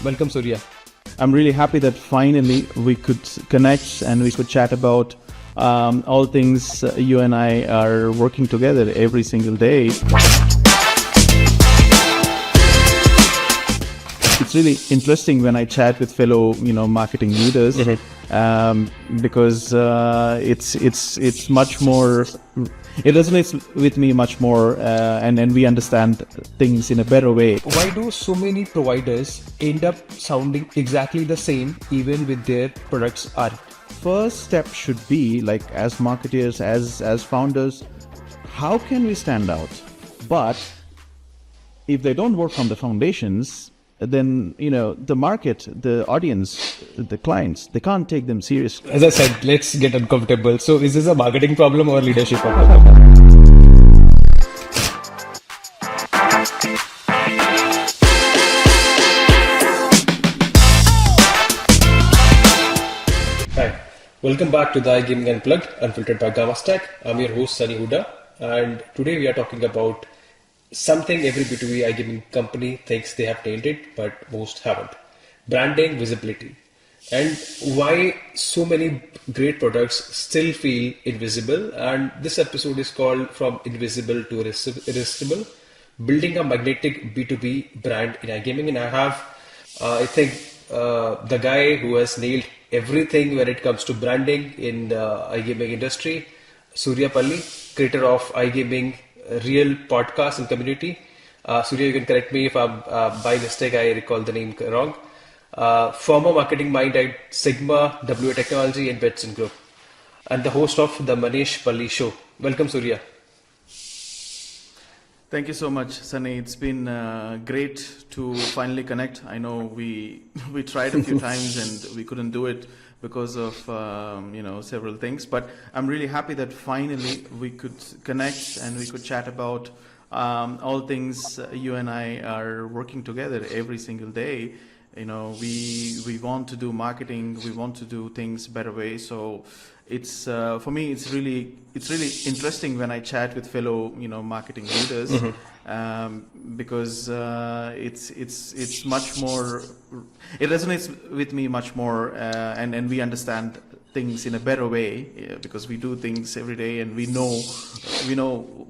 Welcome, Surya. I'm really happy that finally we could connect and we could chat about all things you and I are working together every single day. It's really interesting when I chat with fellow, marketing leaders, because it's much more. It resonates with me much more, and we understand things in a better way. Why do so many providers end up sounding exactly the same even with their products aren't? First step should be, like, as marketers, as founders, how can we stand out? But if they don't work on the foundations, then the market, the audience, the clients, they can't take them seriously. As I said, let's get uncomfortable. So is this a marketing problem or leadership problem? Hi, welcome back to the iGaming Unplugged, Unfiltered by GammaStack. I'm your host Sunny Huda, and today we are talking about something every B2B iGaming company thinks they have nailed it, but most haven't. Branding visibility. And why so many great products still feel invisible. And this episode is called From Invisible to Irresistible, Building a Magnetic B2B Brand in iGaming. And I have, the guy who has nailed everything when it comes to branding in the iGaming industry, Surya Palli, creator of iGaming Real podcast and community. Surya, you can correct me if I'm by mistake I recall the name wrong. Former marketing mind at Sigma, WA Technology and Betson Group, and the host of the Magnetic Palli Show. Welcome, Surya. Thank you so much, Sunny. It's been great to finally connect. I know we tried a few times and we couldn't do it because of several things, but I'm really happy that finally we could connect and we could chat about all things you and I are working together every single day. We want to do marketing, we want to do things better way. So it's for me, it's really interesting when I chat with fellow marketing leaders, because it's much more. It resonates with me much more, and we understand things in a better way, because we do things every day, and we know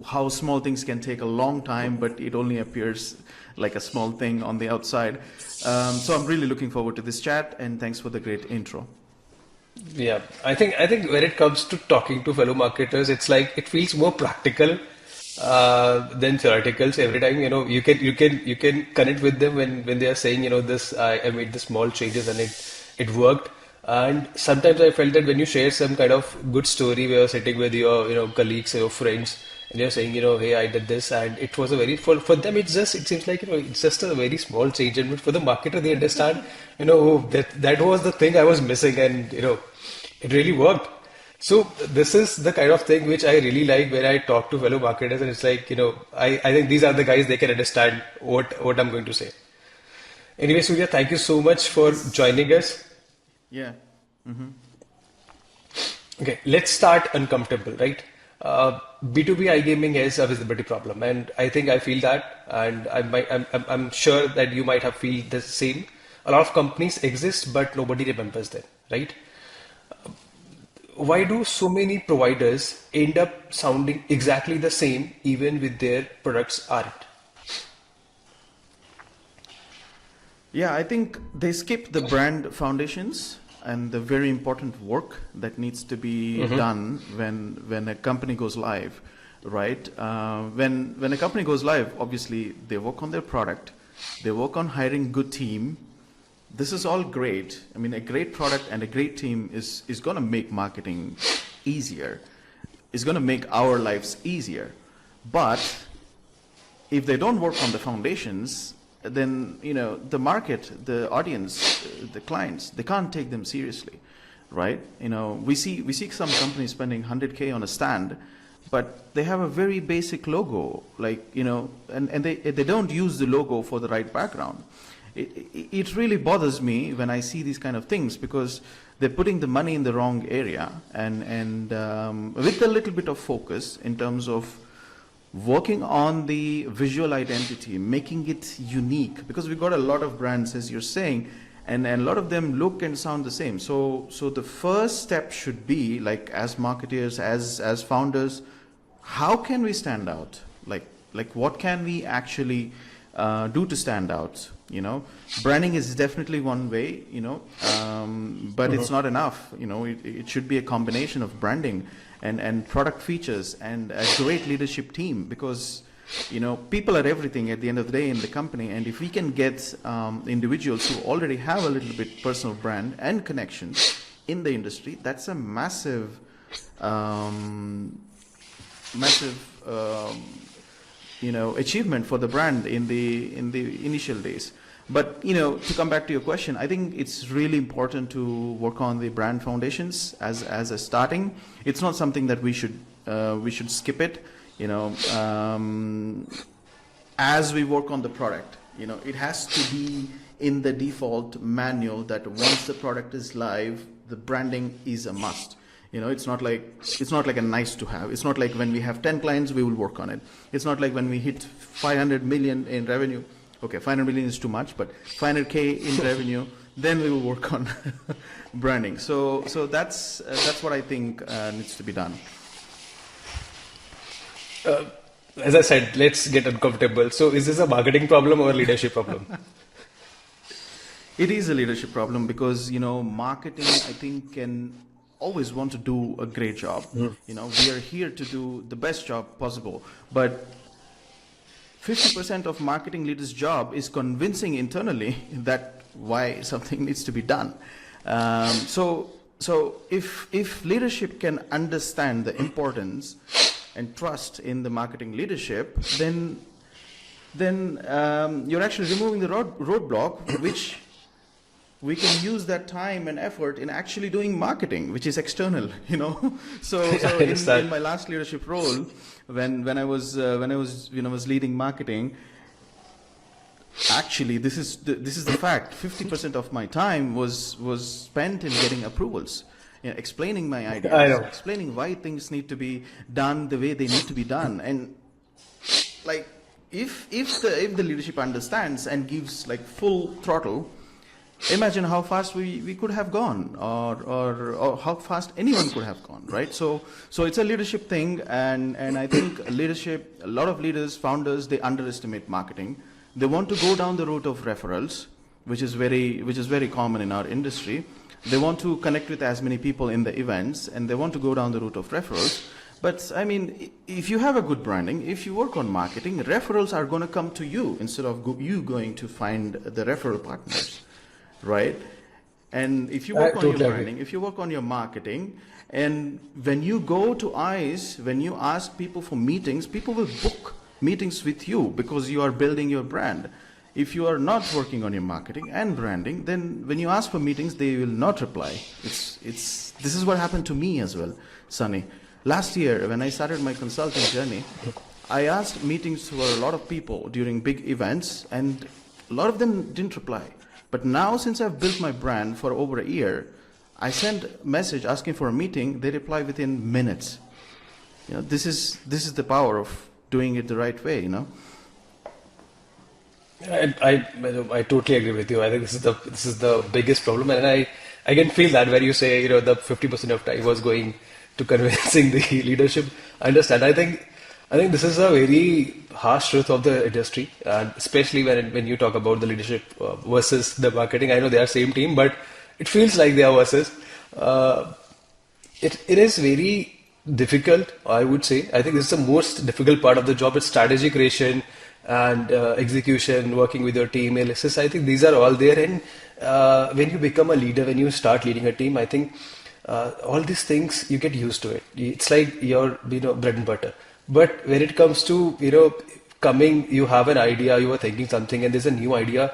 how small things can take a long time, but it only appears like a small thing on the outside. So I'm really looking forward to this chat, and thanks for the great intro. Yeah, I think when it comes to talking to fellow marketers, it's like it feels more practical than theoretical. So every time you can connect with them when they are saying this I made the small changes and it worked. And sometimes I felt that when you share some kind of good story where you're sitting with your colleagues or your friends and you're saying hey, I did this, and it was a very for them it seems like it's just a very small change, and for the marketer they understand that was the thing I was missing, and it really worked. So this is the kind of thing which I really like when I talk to fellow marketers, and it's like I think these are the guys, they can understand what I'm going to say. Anyway, Surya, thank you so much for joining us. Yeah. Okay, let's start uncomfortable, right? B2B iGaming is a visibility problem, and I think I feel that, and I'm sure that you might have feel the same. A lot of companies exist, but nobody remembers them, right? Why do so many providers end up sounding exactly the same even with their products aren't? Yeah, I think they skip the brand foundations and the very important work that needs to be done when a company goes live, right? When a company goes live, obviously they work on their product, they work on hiring good team. This is all great. I mean, a great product and a great team is going to make marketing easier. It's going to make our lives easier. But if they don't work on the foundations, then the market, the audience, the clients, they can't take them seriously, right? We see some companies spending 100K on a stand, but they have a very basic logo, like and they don't use the logo for the right background. It really bothers me when I see these kind of things, because they're putting the money in the wrong area, and with a little bit of focus in terms of working on the visual identity, making it unique, because we've got a lot of brands, as you're saying, and a lot of them look and sound the same. So the first step should be, like, as marketeers, as founders, how can we stand out? Like what can we actually do to stand out? You know, branding is definitely one way, you know, but it's not enough. You know, it should be a combination of branding and product features and a great leadership team, because, you know, people are everything at the end of the day in the company. And if we can get individuals who already have a little bit personal brand and connections in the industry, that's a massive you know, achievement for the brand in the initial days. But, you know, to come back to your question, I think it's really important to work on the brand foundations as a starting. It's not something that we should skip it, you know, as we work on the product. You know, it has to be in the default manual that once the product is live, the branding is a must. You know, it's not like a nice to have. It's not like when we have 10 clients, we will work on it. It's not like when we hit 500 million in revenue. Okay, 500 million is too much, but 500K in revenue, then we will work on branding. So that's what I think needs to be done. As I said, let's get uncomfortable. So is this a marketing problem or a leadership problem? It is a leadership problem, because, you know, marketing, I think, can always want to do a great job. You know, we are here to do the best job possible, but 50% of marketing leaders' job is convincing internally that why something needs to be done. So if leadership can understand the importance and trust in the marketing leadership, then you're actually removing the roadblock, which we can use that time and effort in actually doing marketing, which is external, you know. So in my last leadership role, when I was leading marketing, actually this is the fact. 50% of my time was spent in getting approvals, you know, explaining my ideas, explaining why things need to be done the way they need to be done. And like, if the leadership understands and gives like full throttle, imagine how fast we could have gone, or how fast anyone could have gone, right? So it's a leadership thing, and I think leadership, a lot of leaders, founders, they underestimate marketing. They want to go down the route of referrals, which is very common in our industry. They want to connect with as many people in the events, and they want to go down the route of referrals. But I mean, if you have a good branding, if you work on marketing, referrals are going to come to you instead of you going to find the referral partners. Right? And if you work on your branding, if you work on your marketing, and when you go to ICE, when you ask people for meetings, people will book meetings with you because you are building your brand. If you are not working on your marketing and branding, then when you ask for meetings, they will not reply. This is what happened to me as well, Sunny. Last year, when I started my consulting journey, I asked meetings for a lot of people during big events, and a lot of them didn't reply. But now, since I've built my brand for over a year, I send a message asking for a meeting. They reply within minutes. You know, this is the power of doing it the right way. You know. I totally agree with you. I think this is the biggest problem, and I can feel that when you say, you know, the 50% of time was going to convincing the leadership. I understand. I think this is a very harsh truth of the industry, and especially when you talk about the leadership versus the marketing. I know they are same team, but it feels like they are versus. It is very difficult, I would say. I think this is the most difficult part of the job. It's strategy creation and execution, working with your team, analysis. I think these are all there. And when you become a leader, when you start leading a team, I think all these things, you get used to it. It's like your, you know, bread and butter. But when it comes to, you know, you have an idea, you are thinking something, and there's a new idea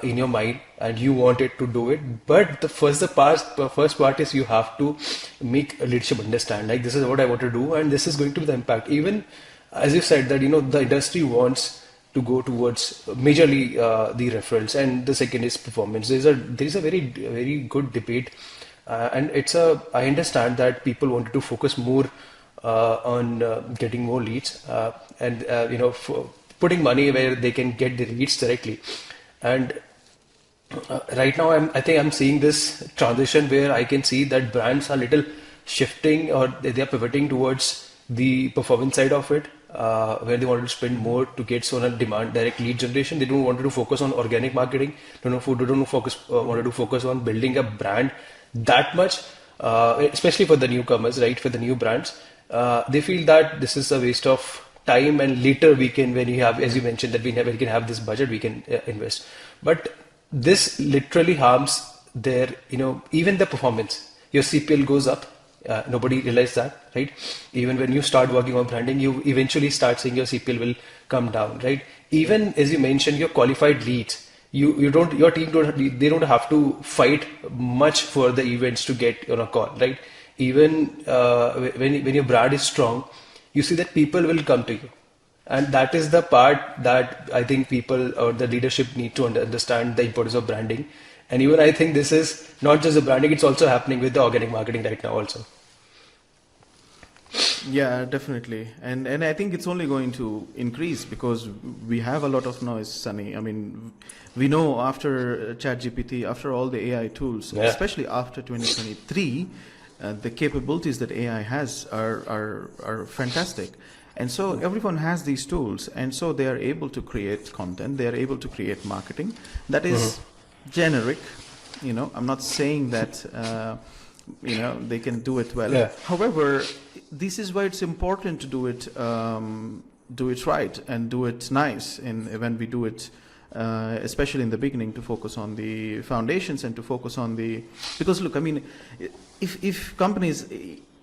in your mind, and you wanted to do it. But the first part is you have to make leadership understand, like, this is what I want to do, and this is going to be the impact. Even as you said that, you know, the industry wants to go towards majorly the referrals, and the second is performance. There is a very, very good debate, and I understand that people wanted to focus more on getting more leads and putting money where they can get the leads directly. And right now, I think I'm seeing this transition where I can see that brands are little shifting, or they are pivoting towards the performance side of it, where they want to spend more to get so on demand direct lead generation. They don't want to focus on organic marketing. Wanted to focus on building a brand that much, especially for the newcomers, right? For the new brands, they feel that this is a waste of time, and later we can, when you have, as you mentioned, that we can have this budget, we can invest. But this literally harms their, even the performance. Your CPL goes up. Nobody realized that, right? Even when you start working on branding, you eventually start seeing your CPL will come down, right? Even as you mentioned, your qualified leads, your team they don't have to fight much for the events to get on a call, right? Even when your brand is strong, you see that people will come to you. And that is the part that I think people or the leadership need to understand the importance of branding. And even I think this is not just the branding, it's also happening with the organic marketing right now also. Yeah, definitely. And I think it's only going to increase because we have a lot of noise, Sunny. I mean, we know after ChatGPT, after all the AI tools, especially after 2023, the capabilities that AI has are fantastic. And so everyone has these tools, and so they are able to create content, they are able to create marketing that is generic. I'm not saying that they can do it well. Yeah. However, this is why it's important to do it right and do it nice. And when we do it, especially in the beginning, to focus on the foundations and to focus on because look, I mean, if companies,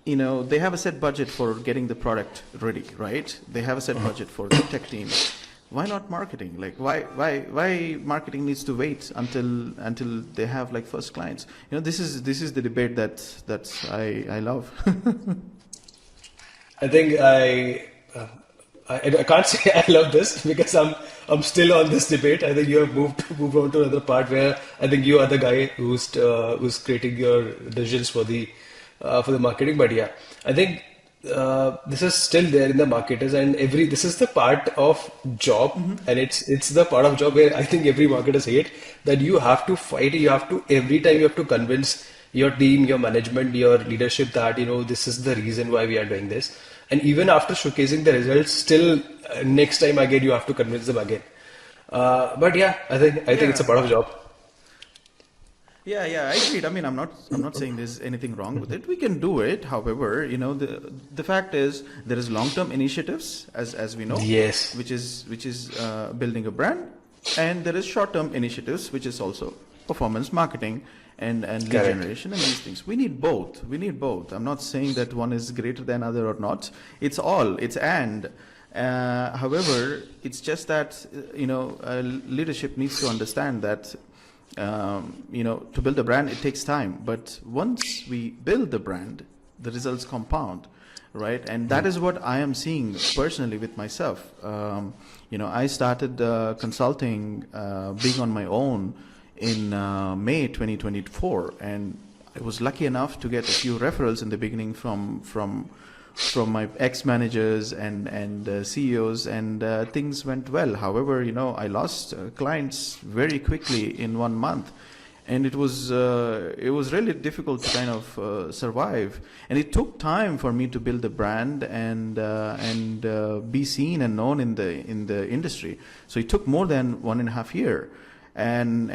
they have a set budget for getting the product ready, right? They have a set budget for the tech team. Why not marketing? Like, why marketing needs to wait until they have like first clients? This is the debate that I love. I think I can't say I love this because I'm still on this debate. I think you have moved on to another part where I think you are the guy who's creating your decisions for the marketing. But yeah, I think this is still there in the marketers, and this is the part of job, and it's the part of job where I think every marketers hate, that you have to fight. Every time you have to convince your team, your management, your leadership that this is the reason why we are doing this. And even after showcasing the results, still next time again you have to convince them again. But yeah, I think it's a part of job. Yeah, I agreed. I mean, I'm not saying there's anything wrong with it. We can do it. However, the fact is there is long-term initiatives, as we know, yes, which is building a brand, and there is short-term initiatives, which is also performance marketing and lead generation and these things. We need both. I'm not saying that one is greater than other or not. It's and. However, it's just that leadership needs to understand that. To build a brand, it takes time. But once we build the brand, the results compound, right? And that is what I am seeing personally with myself. I started consulting, being on my own in May 2024, and I was lucky enough to get a few referrals in the beginning from my ex-managers and CEOs, and things went well. However, I lost clients very quickly in 1 month, and it was really difficult to kind of survive. And it took time for me to build a brand and be seen and known in the industry. So it took more than 1.5 years, and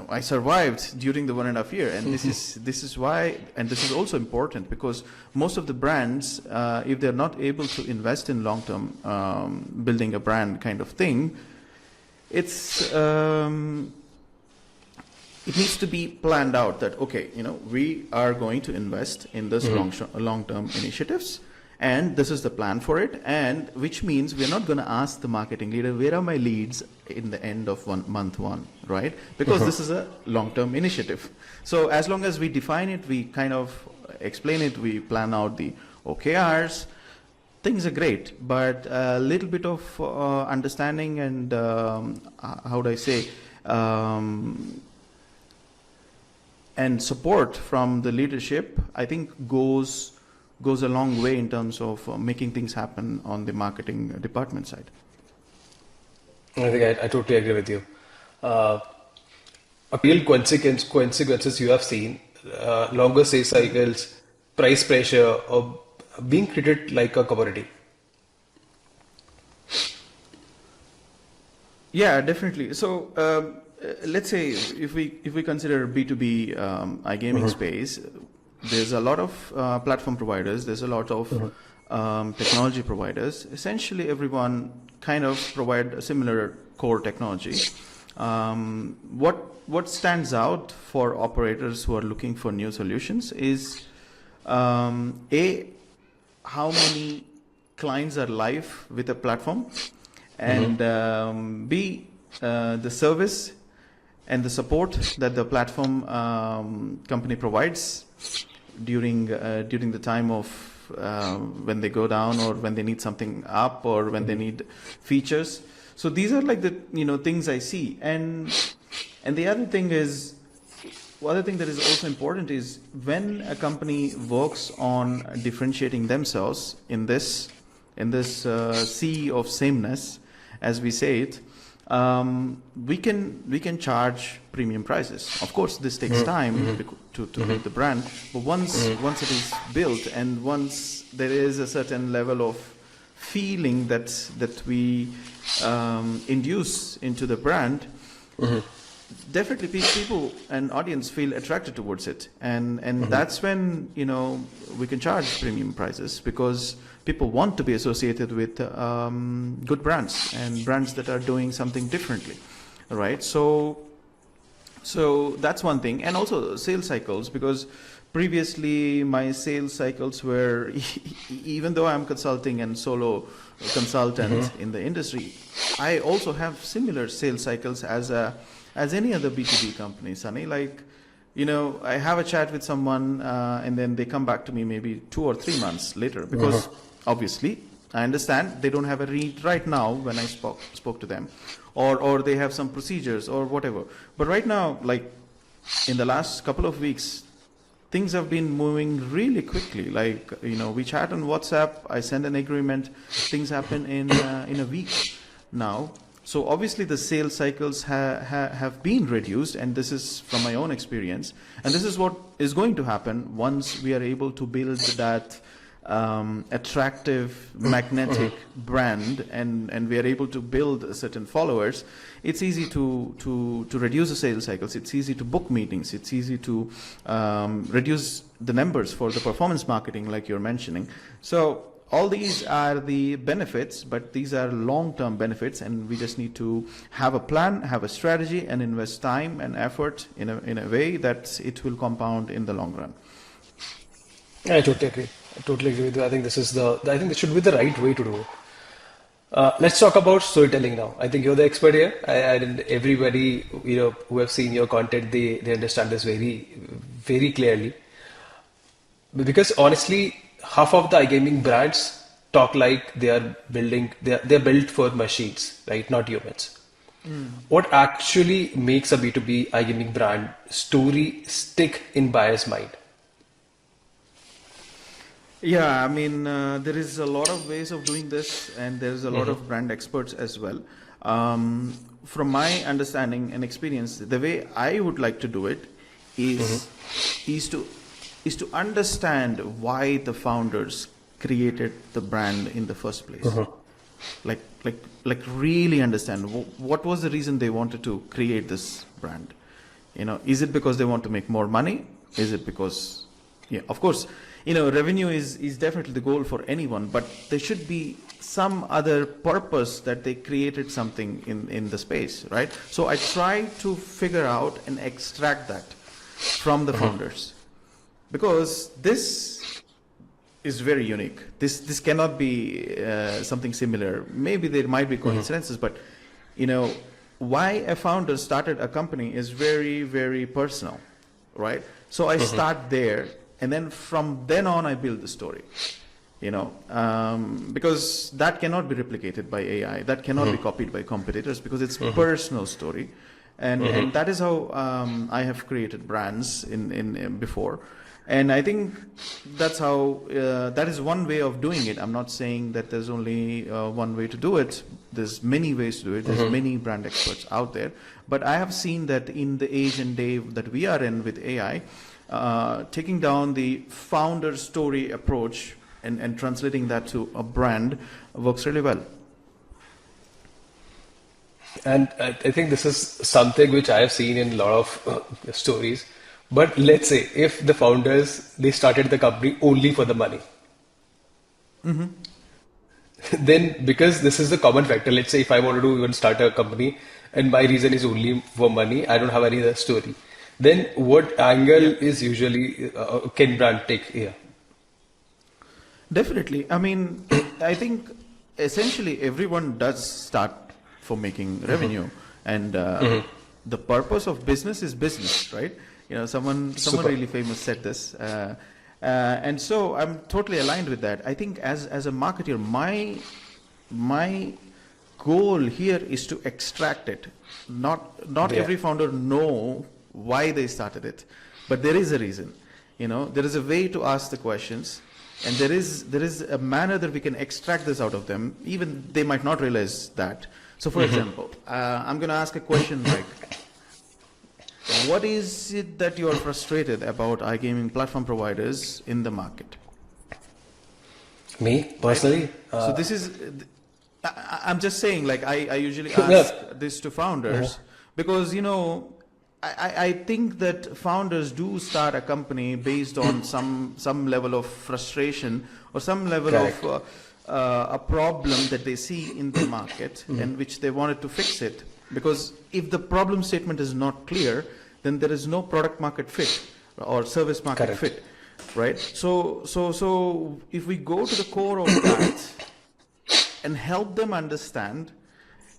I survived during the 1.5 years, and this is why, and this is also important because most of the brands, if they're not able to invest in long-term building a brand kind of thing, it needs to be planned out that okay, we are going to invest in this long-term initiatives. And this is the plan for it, and which means we're not going to ask the marketing leader, where are my leads in the end of month one, right? Because this is a long-term initiative. So as long as we define it, we kind of explain it, we plan out the OKRs, things are great, but a little bit of understanding and how do I say, and support from the leadership, I think goes goes a long way in terms of making things happen on the marketing department side. I think I totally agree with you. Uh, Real consequences you have seen, longer sales cycles, price pressure, or being treated like a commodity. Yeah, definitely. So let's say if we consider B2B iGaming space, there's a lot of platform providers. There's a lot of technology providers. Essentially, everyone kind of provide a similar core technology. What stands out for operators who are looking for new solutions is A, how many clients are live with a platform, and B, the service and the support that the platform company provides during the time of when they go down, or when they need something up, or when they need features. So these are like the things I see, and the other thing that is also important is when a company works on differentiating themselves in this sea of sameness, as we say it, we can charge premium prices. Of course, this takes time to build the brand, but once it is built, and once there is a certain level of feeling that we induce into the brand, definitely people and audience feel attracted towards it, and that's when we can charge premium prices, because people want to be associated with good brands and brands that are doing something differently, right? So that's one thing. And also sales cycles, because previously my sales cycles were even though I'm consulting and solo consultant in the industry, I also have similar sales cycles as any other B2B company, Sunny. Like, I have a chat with someone and then they come back to me maybe 2 or 3 months later, because obviously I understand they don't have a read right now when I spoke to them, or they have some procedures or whatever. But right now, like in the last couple of weeks, things have been moving really quickly. Like, we chat on WhatsApp, I send an agreement, things happen in a week now. So obviously the sales cycles have been reduced, and this is from my own experience. And this is what is going to happen once we are able to build that attractive, magnetic brand, and we are able to build certain followers. It's easy to reduce the sales cycles. It's easy to book meetings. It's easy to reduce the numbers for the performance marketing, like you're mentioning. So all these are the benefits, but these are long-term benefits, and we just need to have a plan, have a strategy, and invest time and effort in a way that it will compound in the long run. I totally agree. I totally agree with you. I think I think this should be the right way to do it. Let's talk about storytelling now. I think you're the expert here. And everybody, who have seen your content, they understand this very, very clearly. Because honestly, half of the iGaming brands talk like they're built for machines, right? Not humans. What actually makes a B2B iGaming brand story stick in buyer's mind? Yeah, I mean, there is a lot of ways of doing this, and there's a lot of brand experts as well. From my understanding and experience, the way I would like to do it is to understand why the founders created the brand in the first place. Like really understand what was the reason they wanted to create this brand. Is it because they want to make more money? Is it because, of course, revenue is definitely the goal for anyone, but there should be some other purpose that they created something in the space, right? So I try to figure out and extract that from the founders, because this is very unique. This cannot be something similar. Maybe there might be coincidences, but why a founder started a company is very, very personal, right? So I start there. And then from then on, I build the story, because that cannot be replicated by AI. That cannot be copied by competitors, because it's personal story. And that is how I have created brands in before. And I think that's how, that is one way of doing it. I'm not saying that there's only one way to do it. There's many ways to do it. There's many brand experts out there. But I have seen that in the age and day that we are in with AI, taking down the founder story approach and translating that to a brand works really well. And I think this is something which I have seen in a lot of stories. But let's say if the founders, they started the company only for the money. Then because this is the common factor, let's say if I wanted to even start a company and my reason is only for money, I don't have any other story. Then what angle is usually can brand take here? Definitely. I mean, I think essentially everyone does start for making revenue, and the purpose of business is business, right? You know, someone really famous said this, and so I'm totally aligned with that. I think as a marketer, my goal here is to extract it. Not every founder know why they started it, but there is a reason. You know, there is a way to ask the questions, and there is a manner that we can extract this out of them. Even they might not realize that. So, for example, I'm going to ask a question like, what is it that you are frustrated about iGaming platform providers in the market? Me personally? So this is, I'm just saying, like I usually ask this to founders because, you know, I think that founders do start a company based on some level of frustration or some level of a problem that they see in the market and which they wanted to fix it. Because if the problem statement is not clear, then there is no product market fit or service market fit, right? So if we go to the core of that and help them understand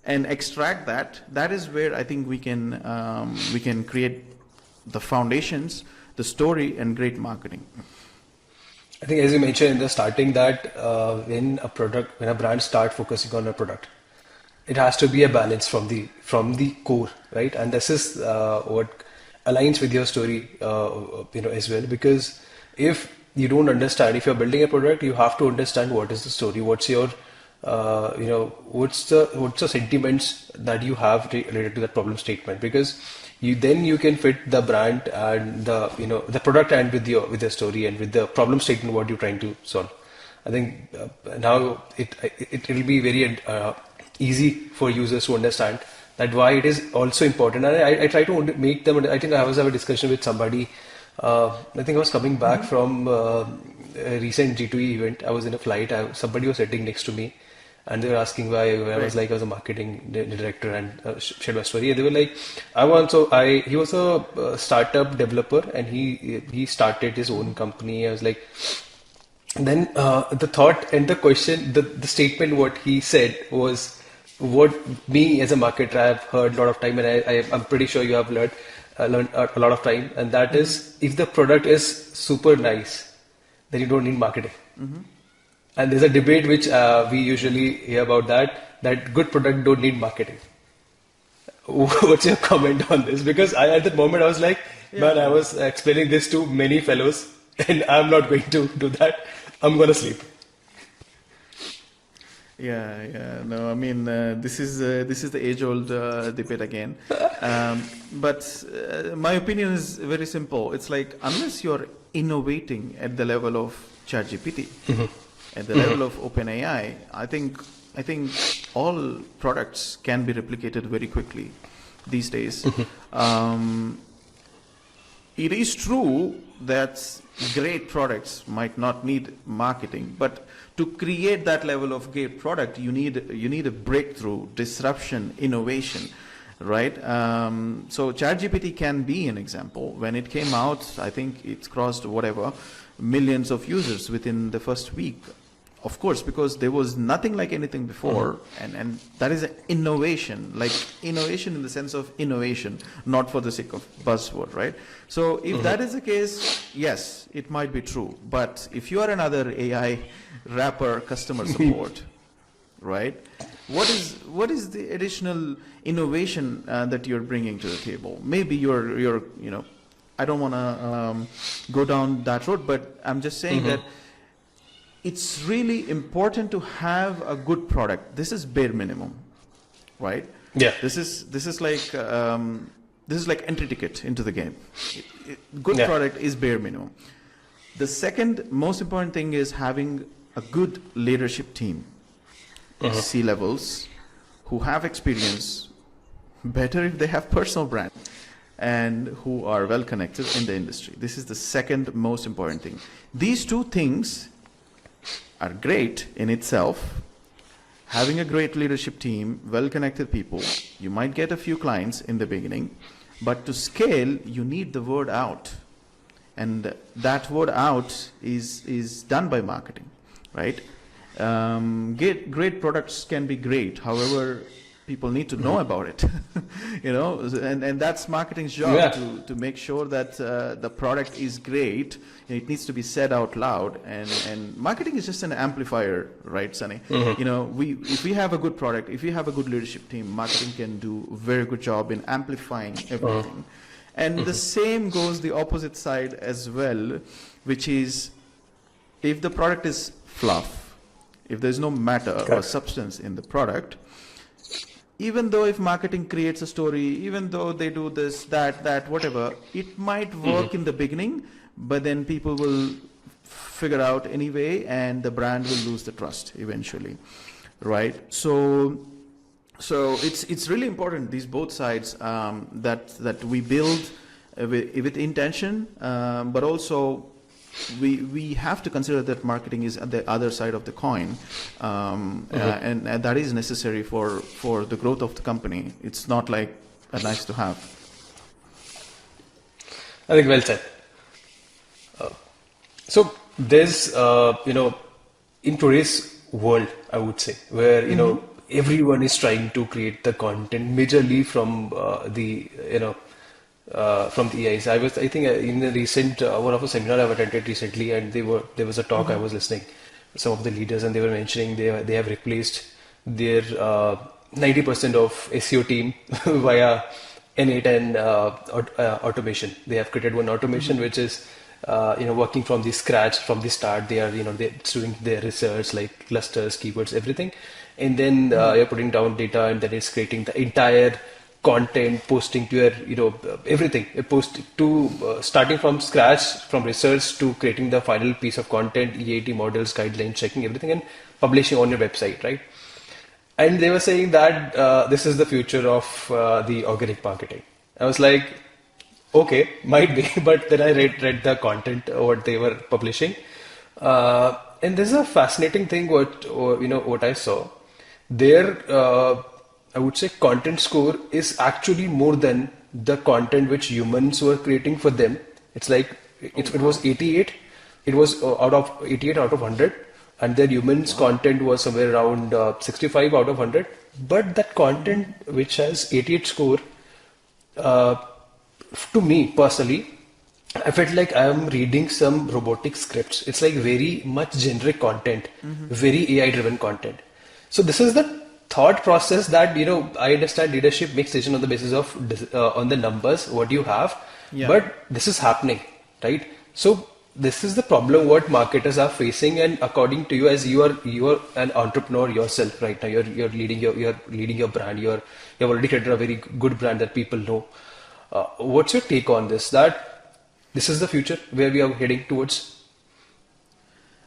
and extract that, that is where I think we can create the foundations, the story, and great marketing. I think as you mentioned in the starting that when a brand start focusing on a product, it has to be a balance from the core, right? And this is what aligns with your story, as well. Because if you don't understand, if you're building a product, you have to understand what is the story, what's your what's the sentiments that you have related to that problem statement, because you can fit the brand and the product and with your story and with the problem statement what you're trying to solve. I think now it will be very easy for users to understand that why it is also important. And I try to make them. I think I was having a discussion with somebody. I think I was coming back from a recent G2E event. I was in a flight. Somebody was sitting next to me. And they were asking why. I was like, I was a marketing director and shared my story. And they were like, he was a startup developer and he started his own company. I was like, then the thought and the question, the statement, what he said was what me as a marketer I've heard a lot of time, and I'm pretty sure you have learned a lot of time. And that is, if the product is super nice, then you don't need marketing. And there's a debate which we usually hear about that good product don't need marketing. What's your comment on this? Because at that moment I was like, man, I was explaining this to many fellows and I'm not going to do that. I'm going to sleep. No, I mean, this is the age-old debate again. But my opinion is very simple. It's like, unless you're innovating at the level of ChatGPT, at the level of OpenAI, I think all products can be replicated very quickly these days. It is true that great products might not need marketing, but to create that level of great product, you need a breakthrough, disruption, innovation, right? So ChatGPT can be an example. When it came out, I think it's crossed millions of users within the first week. Of course, because there was nothing like anything before, and that is an innovation, like innovation in the sense of innovation, not for the sake of buzzword, right? So if that is the case, yes, it might be true. But if you are another AI wrapper customer support, right? What is the additional innovation that you're bringing to the table? Maybe you're I don't want to go down that road, but I'm just saying that it's really important to have a good product. This is bare minimum, right? Yeah. This is like entry ticket into the game. Good product is bare minimum. The second most important thing is having a good leadership team, C-levels, who have experience, better if they have personal brand, and who are well connected in the industry. This is the second most important thing. These two things are great in itself. Having a great leadership team, well connected people, you might get a few clients in the beginning, but to scale, you need the word out. And that word out is done by marketing, right? Great products can be great. However, people need to know about it, and that's marketing's job to make sure that the product is great. It needs to be said out loud, and marketing is just an amplifier, right, Sunny? If we have a good product, if we have a good leadership team, marketing can do a very good job in amplifying everything. And the same goes the opposite side as well, which is if the product is fluff, if there's no matter or substance in the product, even though if marketing creates a story, even though they do this, that, whatever, it might work in the beginning, but then people will figure out anyway, and the brand will lose the trust eventually, right? So it's really important, these both sides, that we build with intention, but also we have to consider that marketing is at the other side of the coin, and that is necessary for the growth of the company. It's not like a nice to have. I think well said. So there's, in today's world, I would say, where, everyone is trying to create the content majorly from from the AIs. I think in a recent, one of a seminar I've attended recently, and there was a talk I was listening, some of the leaders, and they were mentioning they have replaced their 90% of SEO team via N8 and automation. They have created one automation which is working from the scratch, from the start. They are they're doing their research like clusters, keywords, everything, and then you're putting down data, and then it's creating the entire content, posting to your everything, starting from scratch, from research to creating the final piece of content, EAT models, guidelines, checking everything, and publishing on your website, right? And they were saying that this is the future of the organic marketing. I was like, okay, might be, but then I read the content what they were publishing, and this is a fascinating thing. What I saw there. I would say content score is actually more than the content which humans were creating for them. It's like it was 88. It was out of 88 out of 100, and their humans content was somewhere around 65 out of 100. But that content which has 88 score, to me personally, I felt like I am reading some robotic scripts. It's like very much generic content, very AI driven content. So this is the thought process that I understand leadership makes decision on the basis of on the numbers what you have, but this is happening, right? So this is the problem what marketers are facing, and according to you, as you are an entrepreneur yourself right now, you're leading your brand, you've already created a very good brand that people know. What's your take on this? That this is the future where we are heading towards?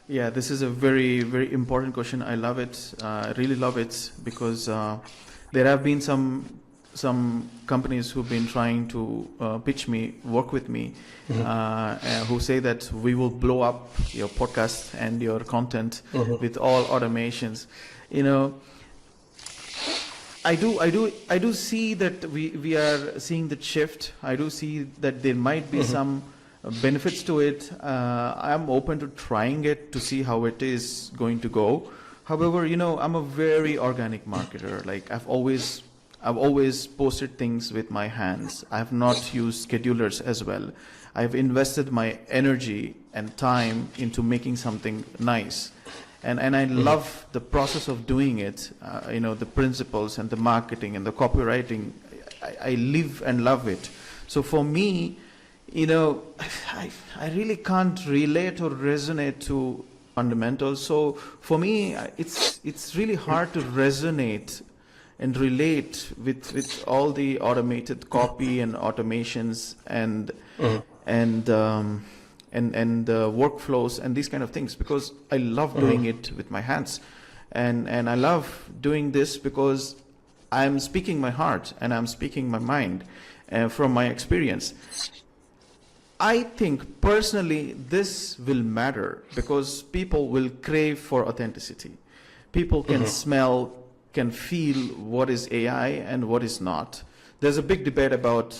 Yeah, this is a very, very important question. I love it. I really love it because there have been some companies who've been trying to pitch me, work with me, who say that we will blow up your podcast and your content with all automations. I do see that we are seeing the shift. I do see that there might be some benefits to it. I'm open to trying it to see how it is going to go. However, I'm a very organic marketer. Like I've always posted things with my hands. I have not used schedulers as well. I've invested my energy and time into making something nice. And I love the process of doing it, the principles and the marketing and the copywriting. I live and love it. So for me, you know, I really can't relate or resonate to fundamentals. So for me, it's really hard to resonate and relate with all the automated copy and automations and workflows and these kind of things, because I love doing it with my hands, and I love doing this because I'm speaking my heart and I'm speaking my mind from my experience. I think personally this will matter because people will crave for authenticity. People can smell, can feel what is AI and what is not. There's a big debate about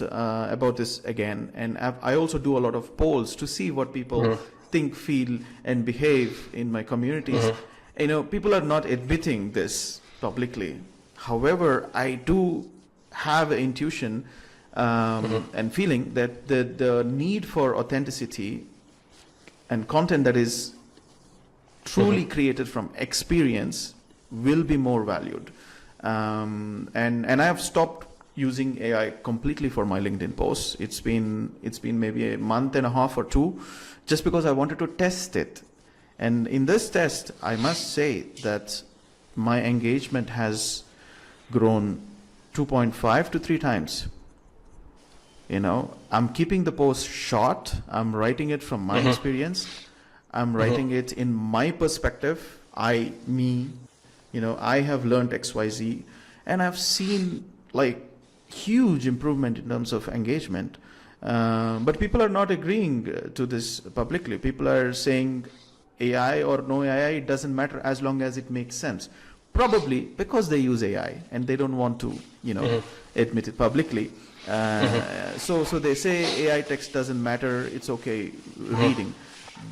this again, and I also do a lot of polls to see what people think, feel, and behave in my communities. You know, people are not admitting this publicly. However, I do have an intuition and feeling that the need for authenticity and content that is truly created from experience will be more valued. And I have stopped using AI completely for my LinkedIn posts. It's been maybe a month and a half or two, just because I wanted to test it. And in this test, I must say that my engagement has grown 2.5 to 3 times. You know, I'm keeping the post short. I'm writing it from my experience. I'm writing it in my perspective. Me, you know, I have learned XYZ, and I've seen like huge improvement in terms of engagement. But people are not agreeing to this publicly. People are saying AI or no AI, it doesn't matter as long as it makes sense. Probably because they use AI and they don't want to, you know, admit it publicly. So they say AI text doesn't matter, it's okay reading.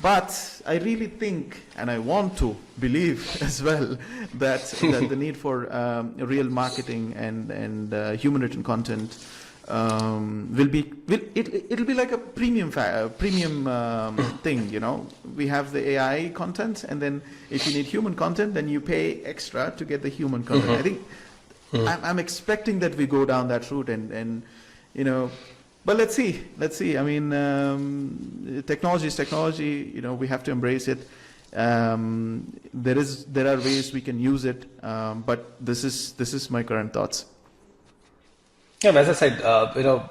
But I really think, and I want to believe as well, that the need for real marketing and human written content it'll be like a premium thing. You know, we have the AI content, and then if you need human content, then you pay extra to get the human content. I think I'm expecting that we go down that route, and you know. But let's see. I mean, technology is technology. You know, we have to embrace it. There are ways we can use it, but this is my current thoughts. Yeah, as I said, you know,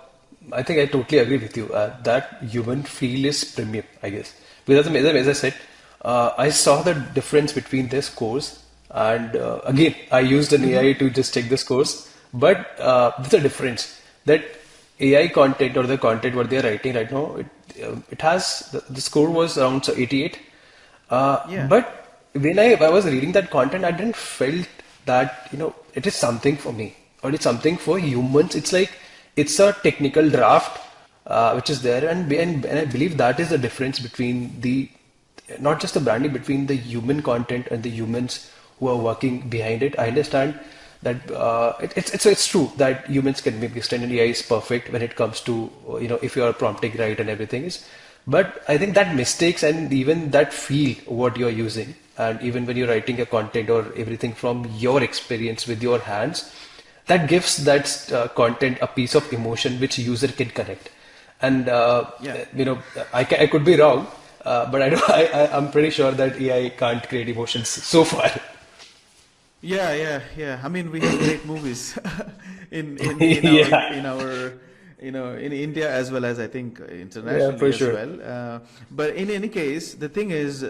I think I totally agree with you. That human feel is premium, I guess. Because as I said, I saw the difference between their scores, and again, I used an AI to just check the scores. But there's a difference that AI content or the content what they're writing right now, it has the score was around 88. But when I was reading that content, I didn't felt that, you know, it is something for me or it's something for humans. It's like it's a technical draft which is there, and I believe that is the difference between the not just the branding, between the human content and the humans who are working behind it. I understand that it's true that humans can be mixed and AI is perfect when it comes to, you know, if you are prompting right and everything is. But I think that mistakes and even that feel what you're using, and even when you're writing a content or everything from your experience with your hands, that gives that content a piece of emotion which user can connect. And you know, I could be wrong, but I'm pretty sure that AI can't create emotions so far. Yeah. I mean, we have great movies in Yeah, our you know, in India as well as I think yeah, internationally for as sure. well. But in any case, the thing is,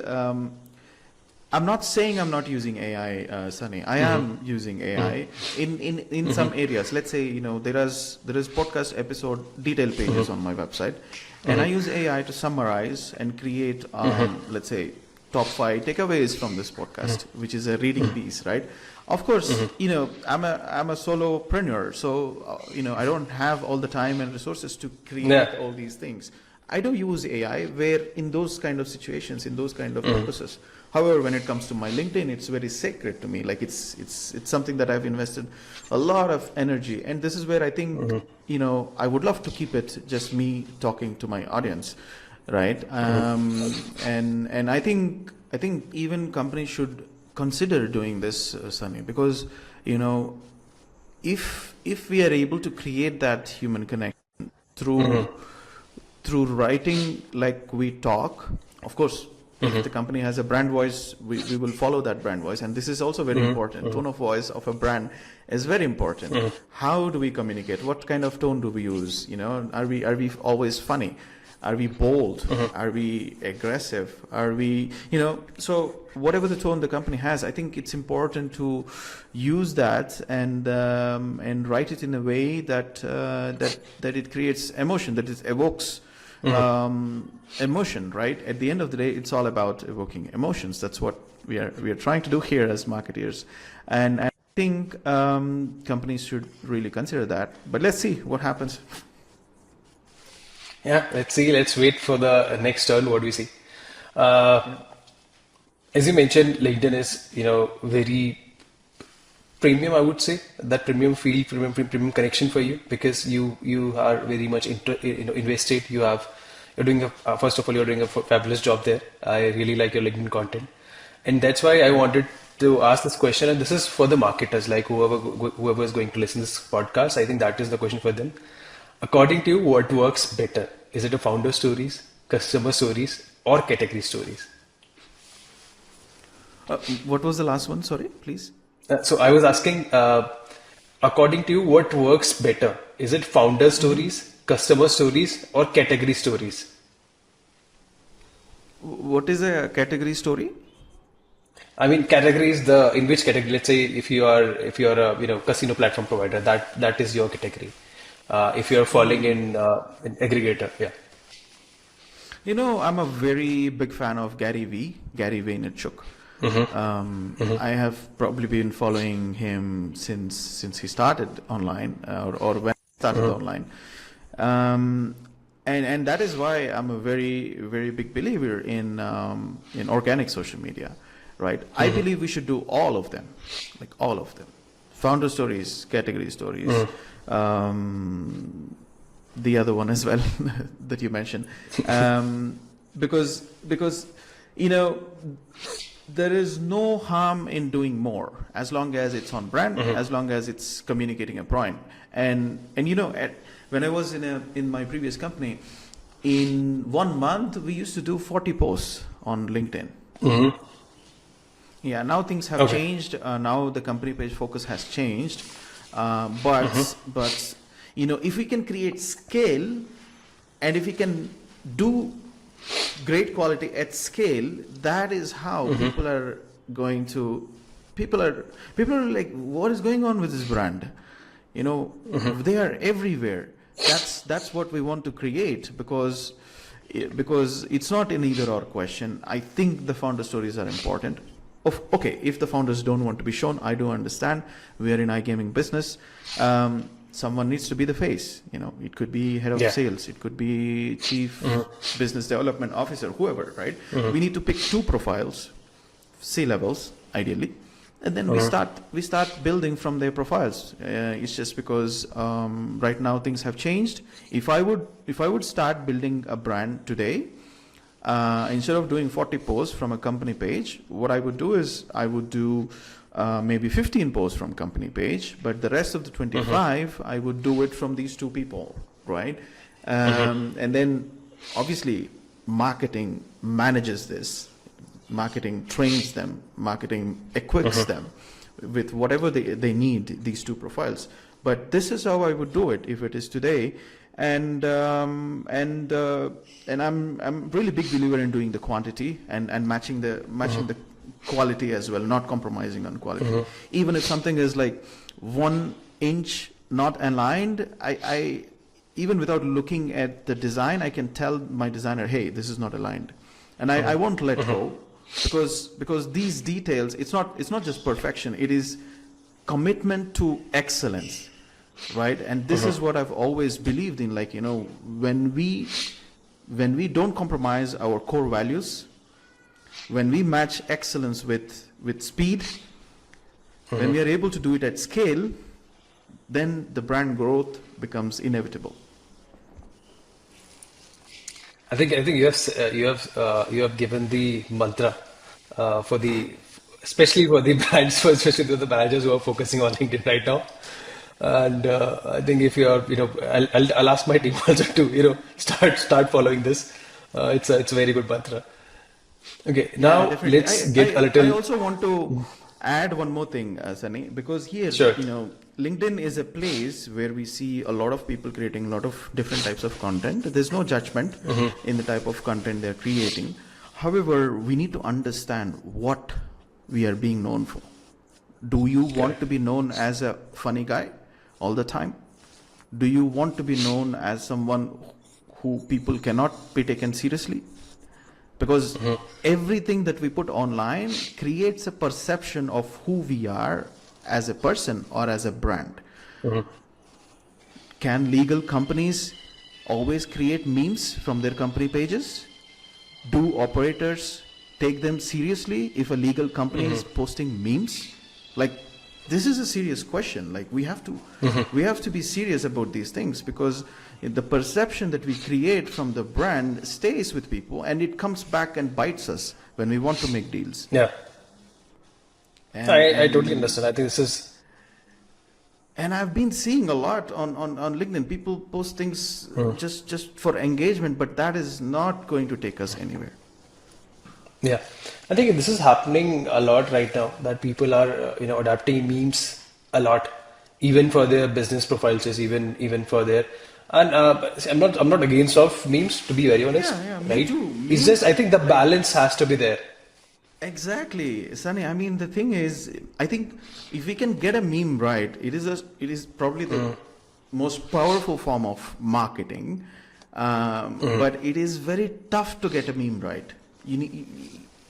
I'm not saying I'm not using AI, Sunny. I am using AI in some areas. Let's say, you know, there is podcast episode detail pages on my website, and I use AI to summarize and create, let's say, top 5 takeaways from this podcast, which is a reading piece, right? Of course, you know, I'm a solopreneur, so you know, I don't have all the time and resources to create Yeah. all these things. I do use AI where in those kind of situations, in those kind of purposes. However, when it comes to my LinkedIn, it's very sacred to me. Like it's something that I've invested a lot of energy, and this is where I think you know, I would love to keep it just me talking to my audience, right? And I think even companies should consider doing this, Sunny, because you know, if we are able to create that human connection through through writing like we talk. Of course, if the company has a brand voice, we will follow that brand voice. And this is also very important. Tone of voice of a brand is very important. How do we communicate? What kind of tone do we use? You know, are we always funny? Are we bold? Are we aggressive? Are we, you know, so whatever the tone the company has, I think it's important to use that and write it in a way that that it creates emotion, that it evokes emotion, right? At the end of the day, it's all about evoking emotions. That's what we are trying to do here as marketeers, and I think companies should really consider that. But let's see what happens. Yeah, let's see. Let's wait for the next turn. What do we see? As you mentioned, LinkedIn is, very premium, I would say. That premium feel, premium connection for you, because you are very much invested. You're doing first of all, you're doing a fabulous job there. I really like your LinkedIn content, and that's why I wanted to ask this question. And this is for the marketers, like whoever is going to listen to this podcast. I think that is the question for them. According to you, what works better? Is it a founder stories, customer stories, or category stories? What was the last one? Sorry, please. So I was asking, according to you, what works better? Is it founder stories, customer stories, or category stories? What is a category story? I mean, category is in which category? Let's say if you are a casino platform provider, that is your category. If you're falling in an aggregator, yeah. I'm a very big fan of Gary Vaynerchuk. I have probably been following him since he started online, or when he started online, and that is why I'm a very, very big believer in organic social media, right? I believe we should do all of them, like all of them, founder stories, category stories. The other one as well that you mentioned, because there is no harm in doing more as long as it's on brand, as long as it's communicating a point. And when I was in my previous company, in 1 month we used to do 40 posts on LinkedIn. Yeah, now things have changed. Now the company page focus has changed. But if we can create scale, and if we can do great quality at scale, that is how people are like, what is going on with this brand? They are everywhere. That's what we want to create, because it's not an either or question. I think the founder stories are important. If the founders don't want to be shown, I do understand. We are in iGaming business. Someone needs to be the face. It could be head of sales. It could be chief business development officer, whoever, right? We need to pick 2 profiles, C-levels, ideally. And then we start building from their profiles. It's just because right now things have changed. If I would start building a brand today, instead of doing 40 posts from a company page, what I would do is I would do maybe 15 posts from company page, but the rest of the 25 I would do it from these 2 people, right? And then obviously marketing manages this. Marketing trains them. Marketing equips them with whatever they need, these 2 profiles. But this is how I would do it if it is today. And I'm really big believer in doing the quantity and matching the quality as well, not compromising on quality. Even if something is like 1 inch not aligned, I even without looking at the design, I can tell my designer, hey, this is not aligned, and I won't let go, because these details, it's not just perfection, it is commitment to excellence. Right, and this is what I've always believed in. Like, when we don't compromise our core values, when we match excellence with speed, when we are able to do it at scale, then the brand growth becomes inevitable. I think you have given the mantra especially for the brands, especially to the managers who are focusing on LinkedIn right now. And I think if you are, I'll ask my team also to, start following this. It's a very good mantra. Okay, Yeah, now definitely. let's get a I little. also want to add one more thing, Sunny, because here, Sure. LinkedIn is a place where we see a lot of people creating a lot of different types of content. There's no judgment in the type of content they're creating. However, we need to understand what we are being known for. Do you want to be known as a funny guy all the time? Do you want to be known as someone who people cannot be taken seriously? Because everything that we put online creates a perception of who we are as a person or as a brand. Can legal companies always create memes from their company pages? Do operators take them seriously if a legal company is posting memes? Like, this is a serious question. Like, we have to be serious about these things, because the perception that we create from the brand stays with people, and it comes back and bites us when we want to make deals. Yeah, I totally understand. I think this is. And I've been seeing a lot on LinkedIn. People post things just for engagement, but that is not going to take us anywhere. Yeah, I think this is happening a lot right now, that people are adapting memes a lot, even for their business profiles, even for their. And I'm not against of memes, to be very honest. Yeah, me Right? too. It's just I think the balance has to be there. Exactly, Sunny. I mean, the thing is, I think if we can get a meme right, it is probably the most powerful form of marketing. But it is very tough to get a meme right.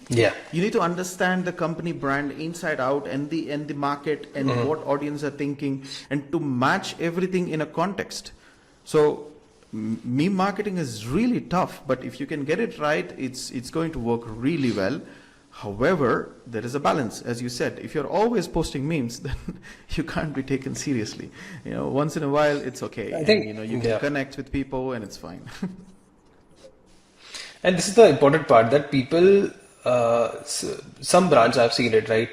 Yeah. You need to understand the company brand inside out, and the market, and what audience are thinking, and to match everything in a context. So meme marketing is really tough, but if you can get it right, it's going to work really well. However, there is a balance, as you said. If you're always posting memes, then you can't be taken seriously. Once in a while, it's okay. I think you can connect with people, and it's fine. And this is the important part, that people, some brands I've seen it, right?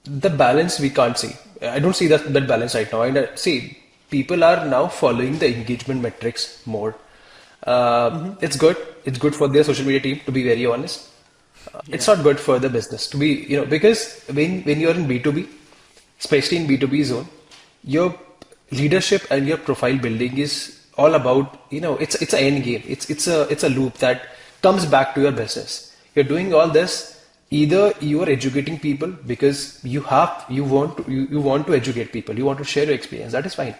The balance we can't see. I don't see that balance right now. And see, people are now following the engagement metrics more. It's good. It's good for their social media team, to be very honest. It's not good for the business to be, because when you're in B2B, especially in B2B zone, your leadership and your profile building is all about, it's an end game. It's a loop that comes back to your business. You're doing all this, either you are educating people because you want to educate people, you want to share your experience. That is fine.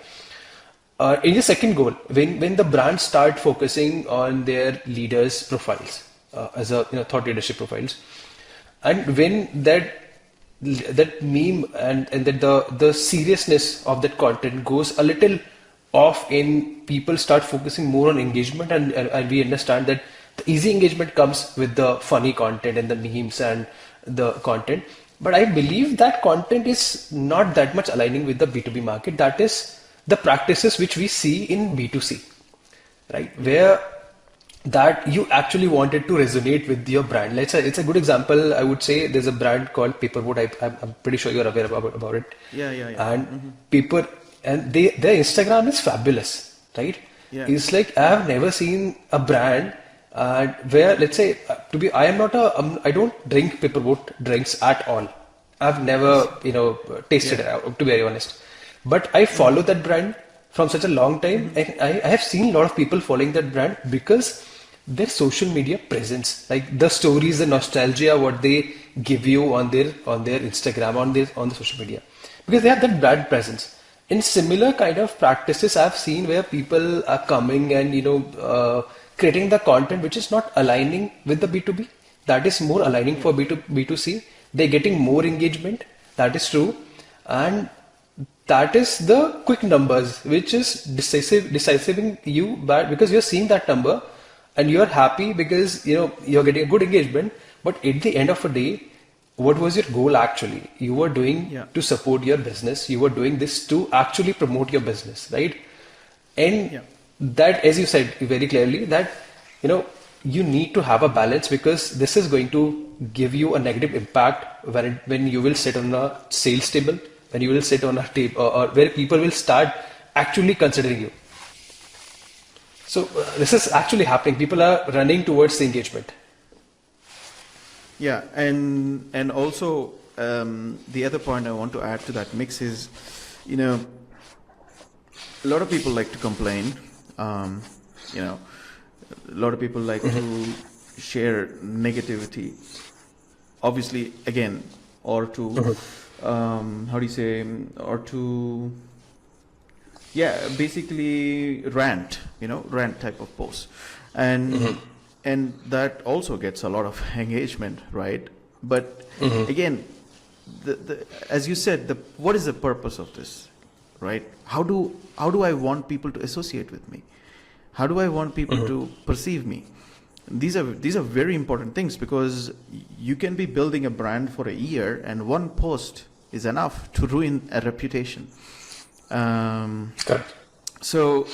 In the second goal, when the brands start focusing on their leaders' profiles, as a thought leadership profiles, and when that meme and that the seriousness of that content goes a little off, in people start focusing more on engagement, and we understand that the easy engagement comes with the funny content and the memes and the content. But I believe that content is not that much aligning with the B2B market. That is the practices which we see in B2C, right? Where that you actually wanted to resonate with your brand. It's a good example. I would say there's a brand called Paperboat. I'm pretty sure you're aware about it. Yeah. And their Instagram is fabulous, right? Yeah. It's like I have never seen a brand where, let's say, I don't drink Paperboat drinks at all. I've never tasted it, to be very honest. But I follow that brand from such a long time, and I have seen a lot of people following that brand because their social media presence, like the stories, the nostalgia, what they give you on their Instagram, on the social media, because they have that brand presence. In similar kind of practices, I've seen where people are coming and creating the content which is not aligning with the B2B. That is more aligning for B2C. They're getting more engagement. That is true, and that is the quick numbers, which is decisiving you bad, because you're seeing that number and you're happy because you're getting a good engagement. But at the end of the day, what was your goal actually? You were doing to support your business. You were doing this to actually promote your business, right? And that, as you said very clearly, that you need to have a balance, because this is going to give you a negative impact when you will sit on a sales table when you will sit on a table, or where people will start actually considering you. So this is actually happening. People are running towards the engagement. Yeah, and also the other point I want to add to that mix is, a lot of people like to complain. A lot of people like to share negativity. Obviously, again, or to basically rant type of posts, and that also gets a lot of engagement, right? But again, as you said, what is the purpose of this, right? How do I want people to associate with me? How do I want people to perceive me? These are very important things, because you can be building a brand for a year, and one post is enough to ruin a reputation. Correct. So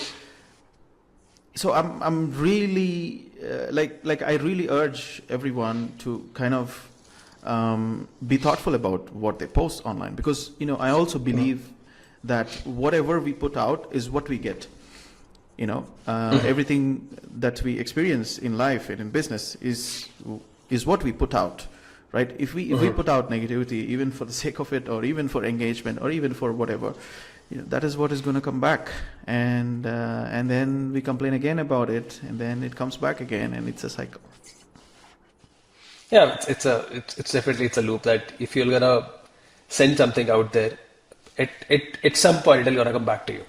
I'm really I really urge everyone to kind of be thoughtful about what they post online, because I also believe that whatever we put out is what we get. Everything that we experience in life and in business is what we put out, right? If we put out negativity, even for the sake of it, or even for engagement, or even for whatever, that is what is going to come back, and then we complain again about it, and then it comes back again, and it's a cycle. Yeah, it's definitely a loop that if you're gonna send something out there, at some point it'll gonna come back to you.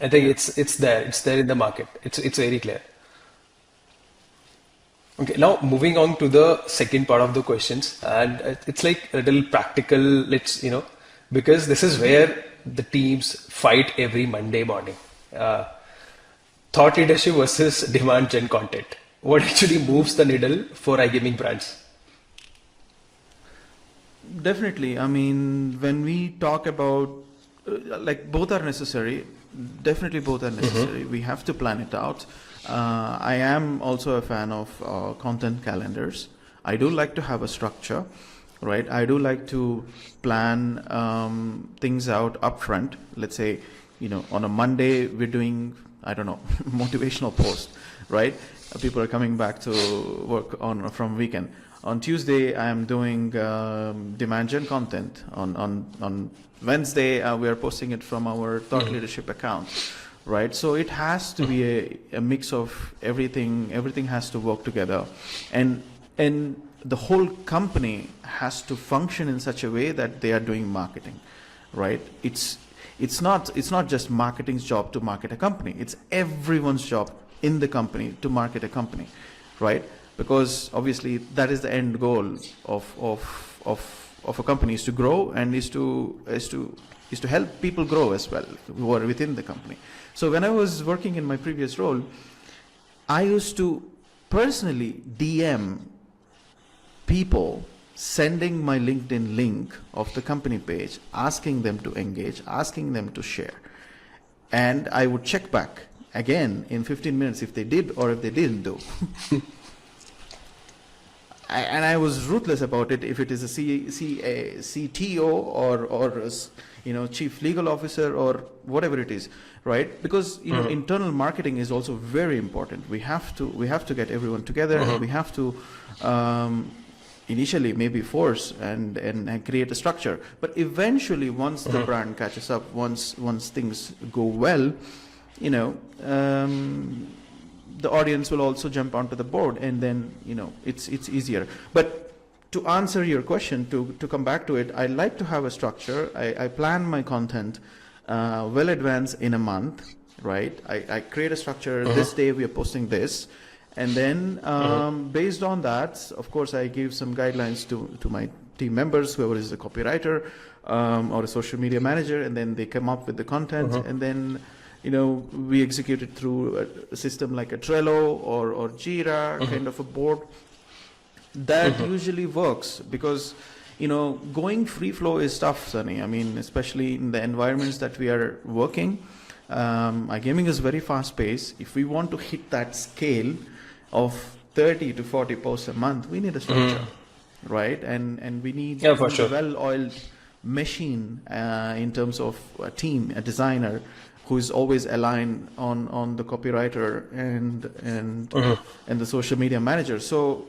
I think it's there in the market. It's very clear. Okay, now moving on to the second part of the questions, and it's like a little practical. Because this is where the teams fight every Monday morning. Thought leadership versus demand gen content. What actually moves the needle for iGaming brands? Definitely. I mean, when we talk about both are necessary. Definitely both are necessary. We have to plan it out. I am also a fan of content calendars. I do like to have a structure, right? I do like to plan things out upfront. Let's say, on a Monday we're doing, I don't know, motivational post, right? People are coming back to work from weekend. On Tuesday, I am doing demand gen content. On Wednesday, we are posting it from our thought leadership account, right? So it has to be a mix of everything. Everything has to work together, and the whole company has to function in such a way that they are doing marketing, right? It's not just marketing's job to market a company. It's everyone's job in the company to market a company, right? Because obviously that is the end goal of a company, is to grow, and is to help people grow as well who are within the company. So when I was working in my previous role, I used to personally DM people, sending my LinkedIn link of the company page, asking them to engage, asking them to share. And I would check back again in 15 minutes if they did or if they didn't do. And I was ruthless about it. If it is a CTO or chief legal officer or whatever it is, right? Because internal marketing is also very important. We have to get everyone together. And we have to initially maybe force and create a structure. But eventually, once the brand catches up, once things go well, the audience will also jump onto the board, and then it's easier. But to answer your question, to come back to it, I like to have a structure. I plan my content well advanced in a month, right? I create a structure. This day we are posting this, and then based on that, of course, I give some guidelines to my team members, whoever is the copywriter or a social media manager, and then they come up with the content, and then we execute it through a system like a Trello or Jira, kind of a board. That usually works, because going free flow is tough, Sunny. I mean, especially in the environments that we are working. iGaming is very fast paced. If we want to hit that scale of 30 to 40 posts a month, we need a structure, right? And we need a well-oiled machine in terms of a team, a designer who is always aligned on the copywriter and the social media manager. So,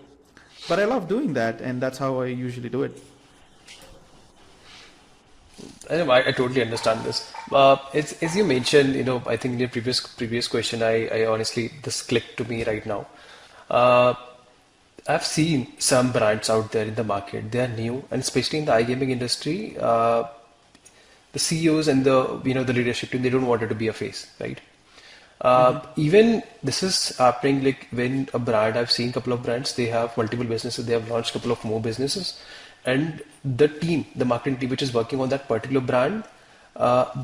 but I love doing that, and that's how I usually do it. I totally understand this. As you mentioned, I think in your previous question, I honestly, this clicked to me right now. Uh, I've seen some brands out there in the market. They are new, and especially in the iGaming industry, the CEOs and the leadership team, they don't want it to be a face, right? Even this is happening like when a brand, I've seen a couple of brands, they have multiple businesses, they have launched a couple of more businesses, and the marketing team which is working on that particular brand,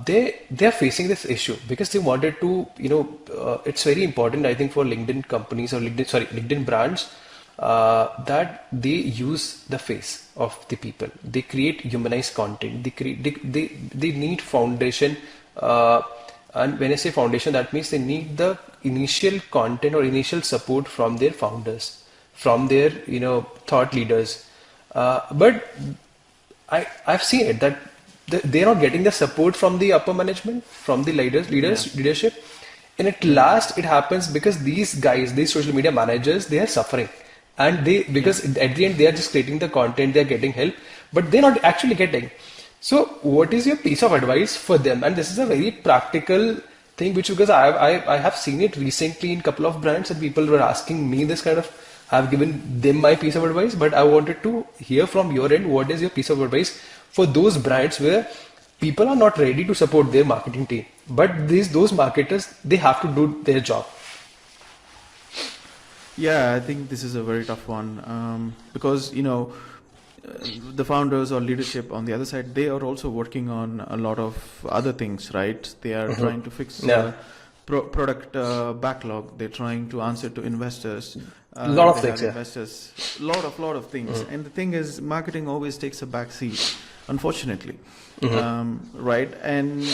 they are facing this issue because they wanted to, it's very important, I think, for LinkedIn companies or LinkedIn brands, that they use the face of the people. They create humanized content. They need foundation. And when I say foundation, that means they need the initial content or initial support from their founders, from their, thought leaders. But I've seen it that they're not getting the support from the upper management, from the leadership. And at last it happens because these guys, these social media managers, they are suffering. And because at the end they are just creating the content, they're getting help, but they're not actually getting. So what is your piece of advice for them? And this is a very practical thing, which because I have seen it recently in a couple of brands and people were asking me this kind of, I've given them my piece of advice, but I wanted to hear from your end, what is your piece of advice for those brands where people are not ready to support their marketing team, but those marketers, they have to do their job. Yeah, I think this is a very tough one because the founders or leadership on the other side, they are also working on a lot of other things, right? They are trying to fix product backlog. They're trying to answer to investors. A lot of things, investors, lot of things. And the thing is, marketing always takes a back seat, unfortunately, right? And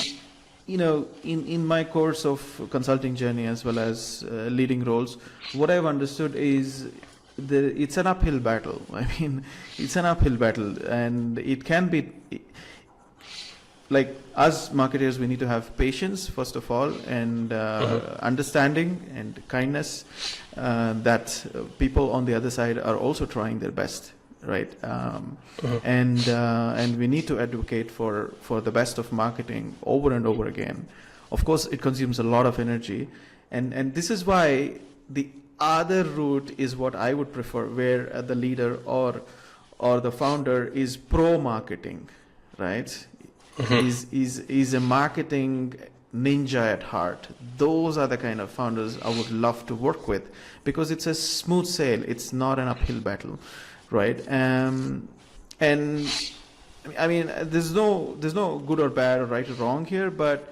in my course of consulting journey as well as leading roles, what I've understood is it's an uphill battle. I mean, it's an uphill battle, and it can be like us marketers, we need to have patience first of all, and understanding and kindness that people on the other side are also trying their best, right? And we need to advocate for the best of marketing over and over again. Of course, it consumes a lot of energy, and this is why the other route is what I would prefer, where the leader or the founder is pro marketing, right? Is a marketing ninja at heart. Those are the kind of founders I would love to work with because it's a smooth sail. It's not an uphill battle, right? And I mean, there's no good or bad or right or wrong here, but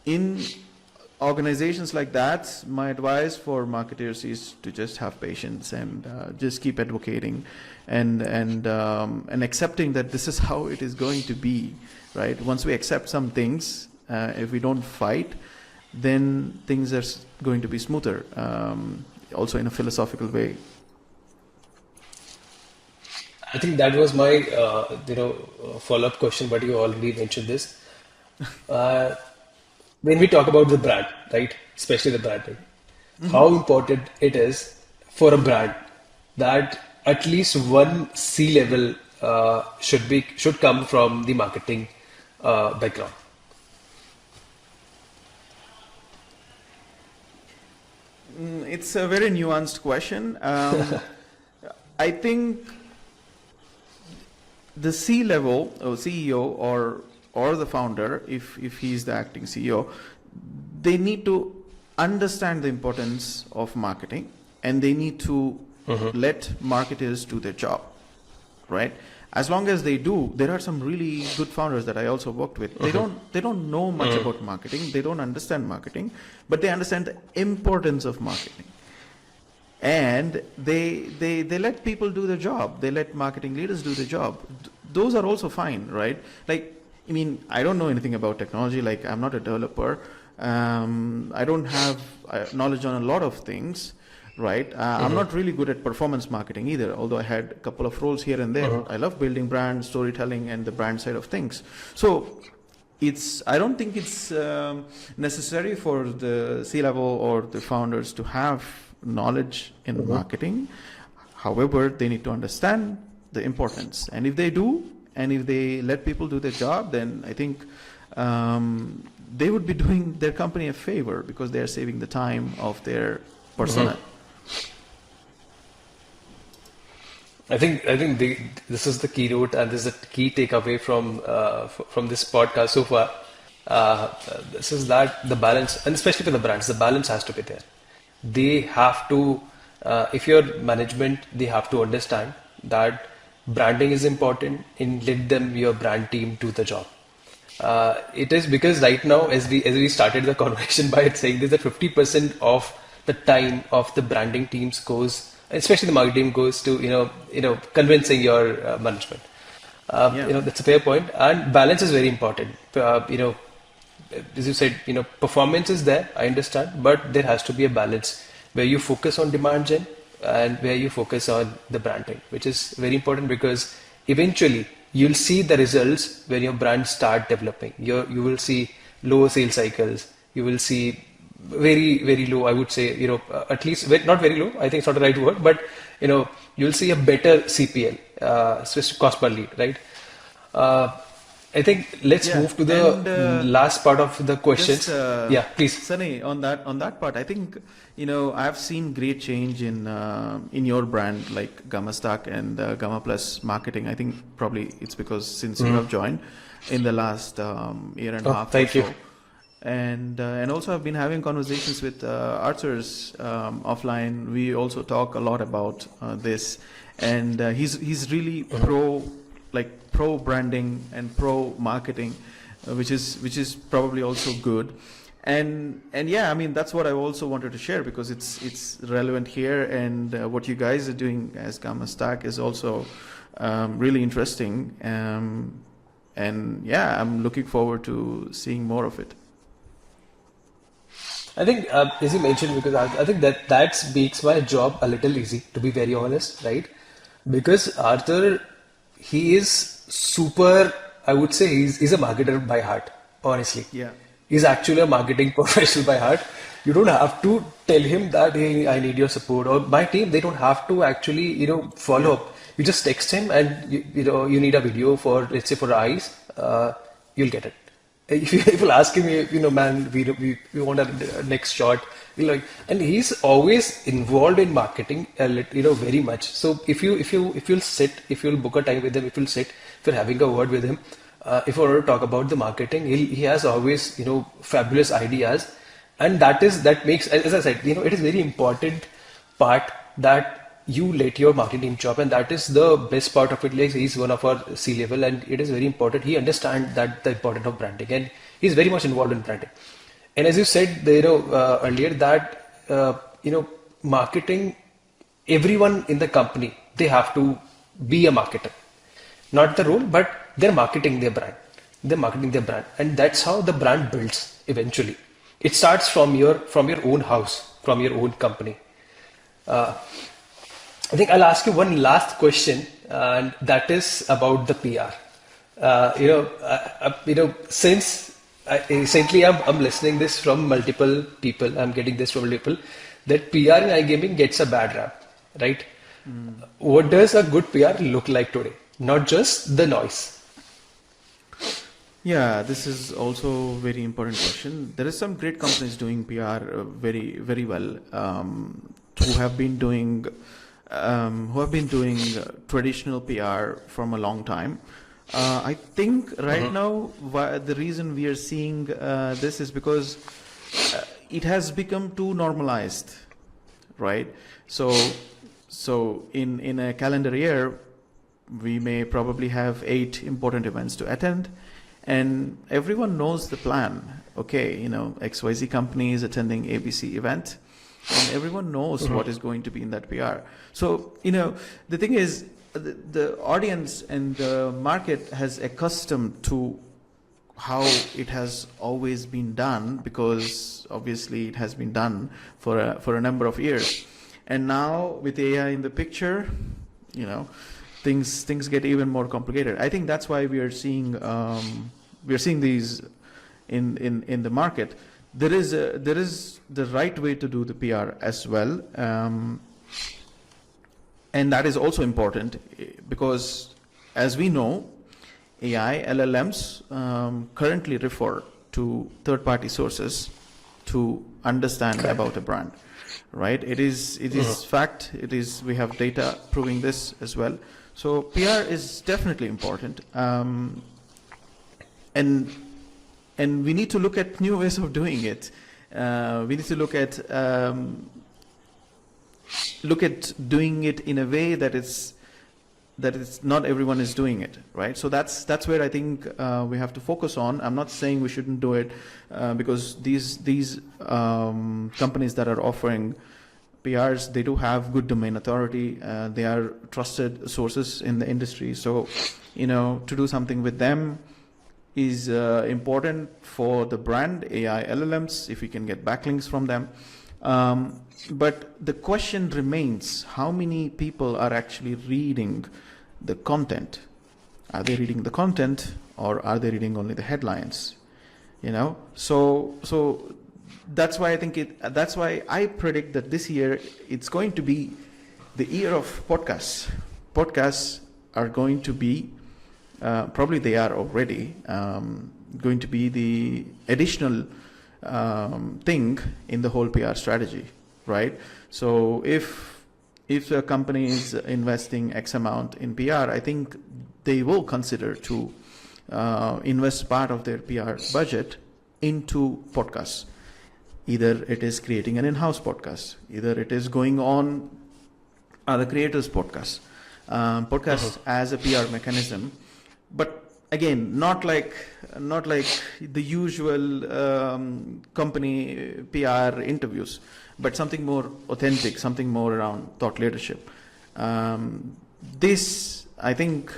in organizations like that, my advice for marketers is to just have patience and just keep advocating and accepting that this is how it is going to be, right? Once we accept some things, if we don't fight, then things are going to be smoother, also in a philosophical way. I think that was my follow-up question, but you already mentioned this. When we talk about the brand, right, especially the branding, how important it is for a brand that at least one C-level should come from the marketing background. It's a very nuanced question. I think the C-level or CEO or the founder, if he's the acting CEO, they need to understand the importance of marketing, and they need to let marketers do their job, right? As long as they do, there are some really good founders that I also worked with. They don't know much about marketing. They don't understand marketing, but they understand the importance of marketing. And they let people do their job. They let marketing leaders do their job. Those are also fine, right? Like, I mean, I don't know anything about technology. Like, I'm not a developer. I don't have knowledge on a lot of things. right? I'm not really good at performance marketing either, although I had a couple of roles here and there. I love building brand, storytelling, and the brand side of things. So I don't think it's necessary for the C-level or the founders to have knowledge in marketing. However, they need to understand the importance. And if they do, and if they let people do their job, then I think they would be doing their company a favor, because they are saving the time of their persona. I think this is the keynote, and this is the key takeaway from this podcast so far. This is that the balance, and especially for the brands, the balance has to be there. They have to, if your management, they have to understand that branding is important, and let them, your brand team, do the job. It is because right now, as we started the conversation by saying this, that 50% of the time of the branding teams goes, especially the marketing, goes to convincing your management. That's a fair point, and balance is very important. As you said, performance is there, I understand, but there has to be a balance where you focus on demand gen and where you focus on the branding, which is very important, because eventually you'll see the results when your brand start developing. You will see lower sales cycles. You will see very, very low, I would say, at least not very low, I think it's not the right word, but you'll see a better CPL, Swiss cost per lead, right? I think let's move to the last part of the questions. Please. Sunny, on that part, I think I've seen great change in your brand, like GammaStack and Gamma Plus marketing. I think probably it's because since you have joined in the last year and a half. Thank you. And also I've been having conversations with Arthur's offline. We also talk a lot about this, and he's really pro branding and pro marketing, which is probably also good. And yeah, I mean, that's what I also wanted to share, because it's relevant here, and what you guys are doing as GammaStack is also really interesting. And yeah, I'm looking forward to seeing more of it. I think, as you mentioned, because I think that makes my job a little easy, to be very honest, right? Because Arthur, he is super, I would say he's a marketer by heart, honestly. Yeah. He's actually a marketing professional by heart. You don't have to tell him that, hey, I need your support, or my team, they don't have to actually, follow up. You just text him, and you need a video for, let's say, for eyes, you'll get it. If people ask him, man, we want a next shot, and he's always involved in marketing, very much. So if you'll book a time with him, if you're having a word with him, if you want to talk about the marketing, he has always, fabulous ideas, and that makes, as I said, it is very important part that you let your marketing job, and that is the best part of it. Like, he's one of our C-level, and it is very important. He understands that the importance of branding, and he's very much involved in branding. And as you said, earlier, that marketing, everyone in the company, they have to be a marketer, not the role, but they're marketing their brand. They're marketing their brand, and that's how the brand builds eventually. It starts from your own house, from your own company. I think I'll ask you one last question, and that is about the PR. Since recently I'm listening this from multiple people, I'm getting this from multiple, that PR in iGaming gets a bad rap, right? What does a good PR look like today? Not just the noise. Yeah, this is also a very important question. There are some great companies doing PR very, very well, who have been doing traditional PR from a long time. I think right now the reason we are seeing this is because it has become too normalized, right? So in a calendar year, we may probably have 8 important events to attend, and everyone knows the plan. Okay, XYZ company is attending ABC event, and everyone knows what is going to be in that PR. So, the thing is, the audience and the market has accustomed to how it has always been done, because obviously it has been done for a number of years. And now with AI in the picture, things get even more complicated. I think that's why we are seeing these in the market. There is the right way to do the PR as well, and that is also important because, as we know, AI LLMs currently refer to third-party sources to understand about a brand, right? It is fact. We have data proving this as well. So PR is definitely important, and we need to look at new ways of doing it. We need to look at doing it in a way that it's not everyone is doing it, right? So that's where I think we have to focus on. I'm not saying we shouldn't do it because these companies that are offering PRs, they do have good domain authority. They are trusted sources in the industry. So, to do something with them is important for the brand, AI LLMs, if we can get backlinks from them. But the question remains, how many people are actually reading the content? Are they reading the content or are they reading only the headlines? So that's why that's why I predict that this year it's going to be the year of podcasts. Podcasts are going to be, probably they are already, going to be the additional thing in the whole PR strategy, right? So if a company is investing X amount in PR, I think they will consider to invest part of their PR budget into podcasts. Either it is creating an in-house podcast, either it is going on other creators' podcasts, as a PR mechanism, but again, not like the usual company PR interviews, but something more authentic, something more around thought leadership. This, I think,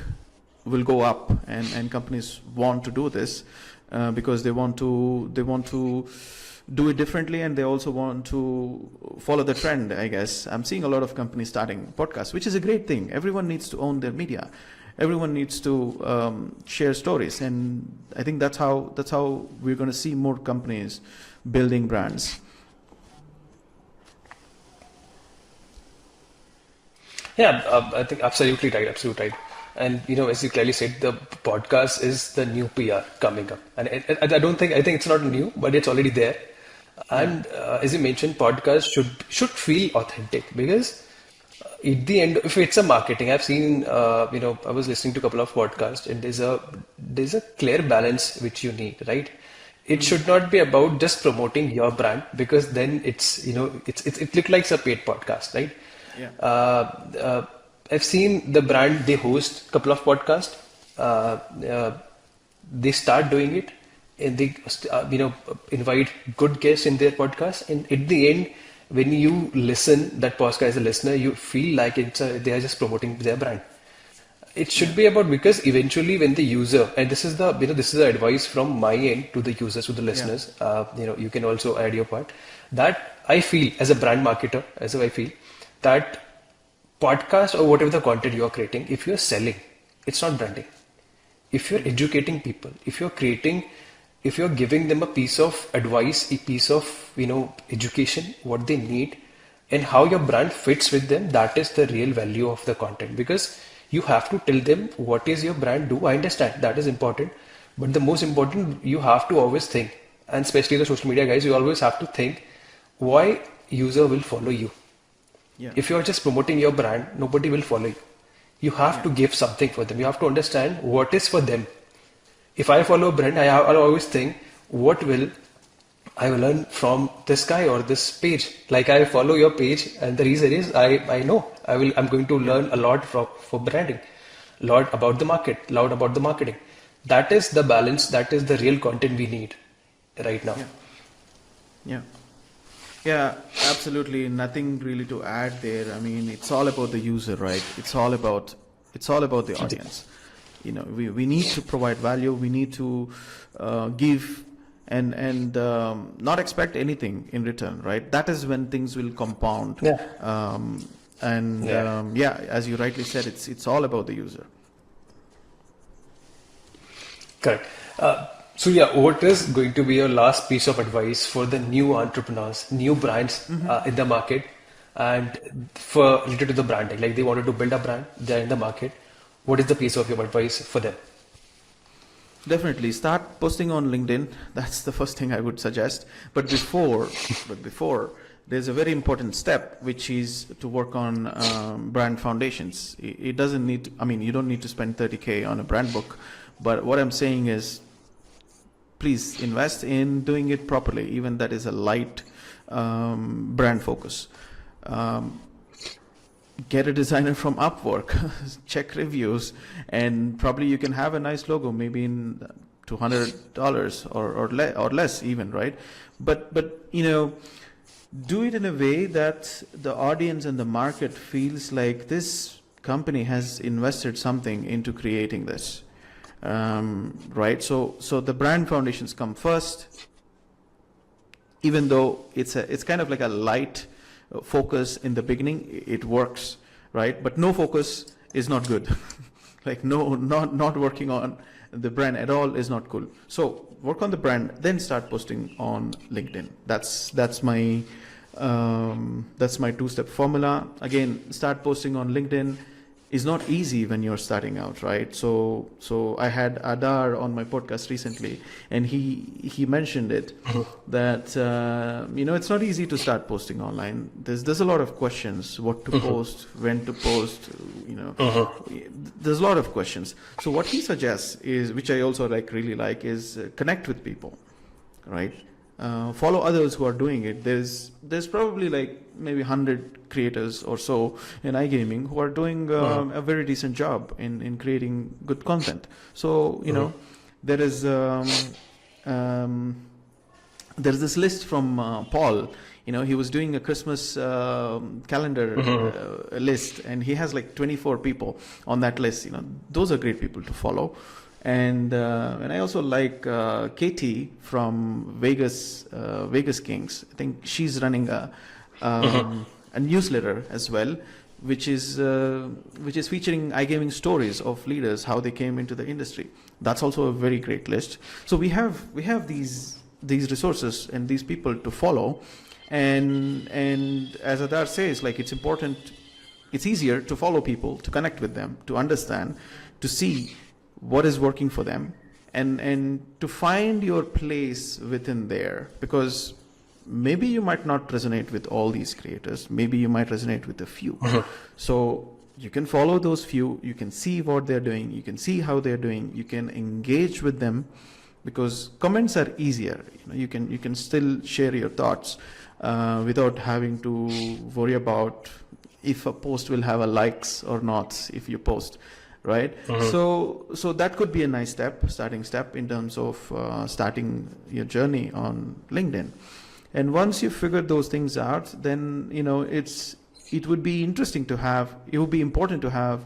will go up, and companies want to do this because they want to do it differently, and they also want to follow the trend, I guess. I'm seeing a lot of companies starting podcasts, which is a great thing. Everyone needs to own their media. Everyone needs to share stories, and I think that's how we're going to see more companies building brands. Yeah, I think absolutely right. And as you clearly said, the podcast is the new PR coming up, and I think it's not new, but it's already there. And as you mentioned, podcasts should feel authentic, because at the end, if it's a marketing, I've seen, I was listening to a couple of podcasts, and there's a clear balance which you need, right? It should not be about just promoting your brand, because then it looks like a paid podcast, right? Yeah. I've seen the brand, they host a couple of podcasts, they start doing it, and they invite good guests in their podcast, and at the end, when you listen that podcast as a listener, you feel like they are just promoting their brand. It should be about, because eventually when the user, and this is the advice from my end to the users, to the listeners, you can also add your part, that I feel as a brand marketer, I feel that podcast or whatever the content you are creating, if you're selling, it's not branding. If you're educating people, if you're giving them a piece of advice, a piece of education, what they need, and how your brand fits with them, that is the real value of the content. Because you have to tell them what is your brand do. I understand that is important, but the most important, you have to always think, and especially the social media guys, you always have to think why user will follow you. Yeah. If you are just promoting your brand, nobody will follow you. You have to give something for them. You have to understand what is for them. If I follow a brand, I'll always think, what will I will learn from this guy or this page? Like, I follow your page, and the reason is I know I'm going to learn a lot for branding, a lot about the market, a lot about the marketing. That is the balance. That is the real content we need right now. Yeah, absolutely. Nothing really to add there. I mean, it's all about the user, right? It's all about the audience. We need to provide value. We need to give and not expect anything in return, right? That is when things will compound. Yeah. As you rightly said, it's all about the user. Correct. So yeah, what is going to be your last piece of advice for the new entrepreneurs, new brands in the market, and for related to the branding? Like they wanted to build a brand, they're in the market. What is the piece of your advice for them? Definitely start posting on LinkedIn. That's the first thing I would suggest. But before, there's a very important step, which is to work on brand foundations. It doesn't need to, I mean, you don't need to spend 30K on a brand book. But what I'm saying is, please invest in doing it properly, even that is a light brand focus. Get a designer from Upwork, check reviews, and probably you can have a nice logo, maybe in $200 or less even, right? But do it in a way that the audience and the market feels like this company has invested something into creating this. Right? So the brand foundations come first, even though it's kind of like a light focus in the beginning. It works, right? But no focus is not good. Like not working on the brand at all is not cool. So work on the brand, then start posting on LinkedIn. That's my two-step formula. Again, start posting on LinkedIn is not easy when you're starting out, right? So I had Adar on my podcast recently, and he mentioned it that it's not easy to start posting online. There's a lot of questions: what to post, when to post. There's a lot of questions. So what he suggests is, which I also really like, is connect with people, right? Follow others who are doing it. There's probably maybe 100 creators or so in iGaming who are doing a very decent job in creating good content. So there is there's this list from Paul. He was doing a Christmas calendar list, and he has 24 people on that list. Those are great people to follow. And I also like Katie from Vegas Kings. I think she's running a newsletter as well, which is featuring iGaming stories of leaders, how they came into the industry. That's also a very great list. So we have these resources and these people to follow, and as Adar says, it's important. It's easier to follow people, to connect with them, to understand, to see what is working for them, and to find your place within there, because maybe you might not resonate with all these creators, maybe you might resonate with a few. So you can follow those few, you can see what they're doing, you can see how they're doing, you can engage with them, because comments are easier. You can still share your thoughts without having to worry about if a post will have a likes or not if you post. Right. So that could be a nice starting step in terms of starting your journey on LinkedIn. And once you figure those things out, then it would be important to have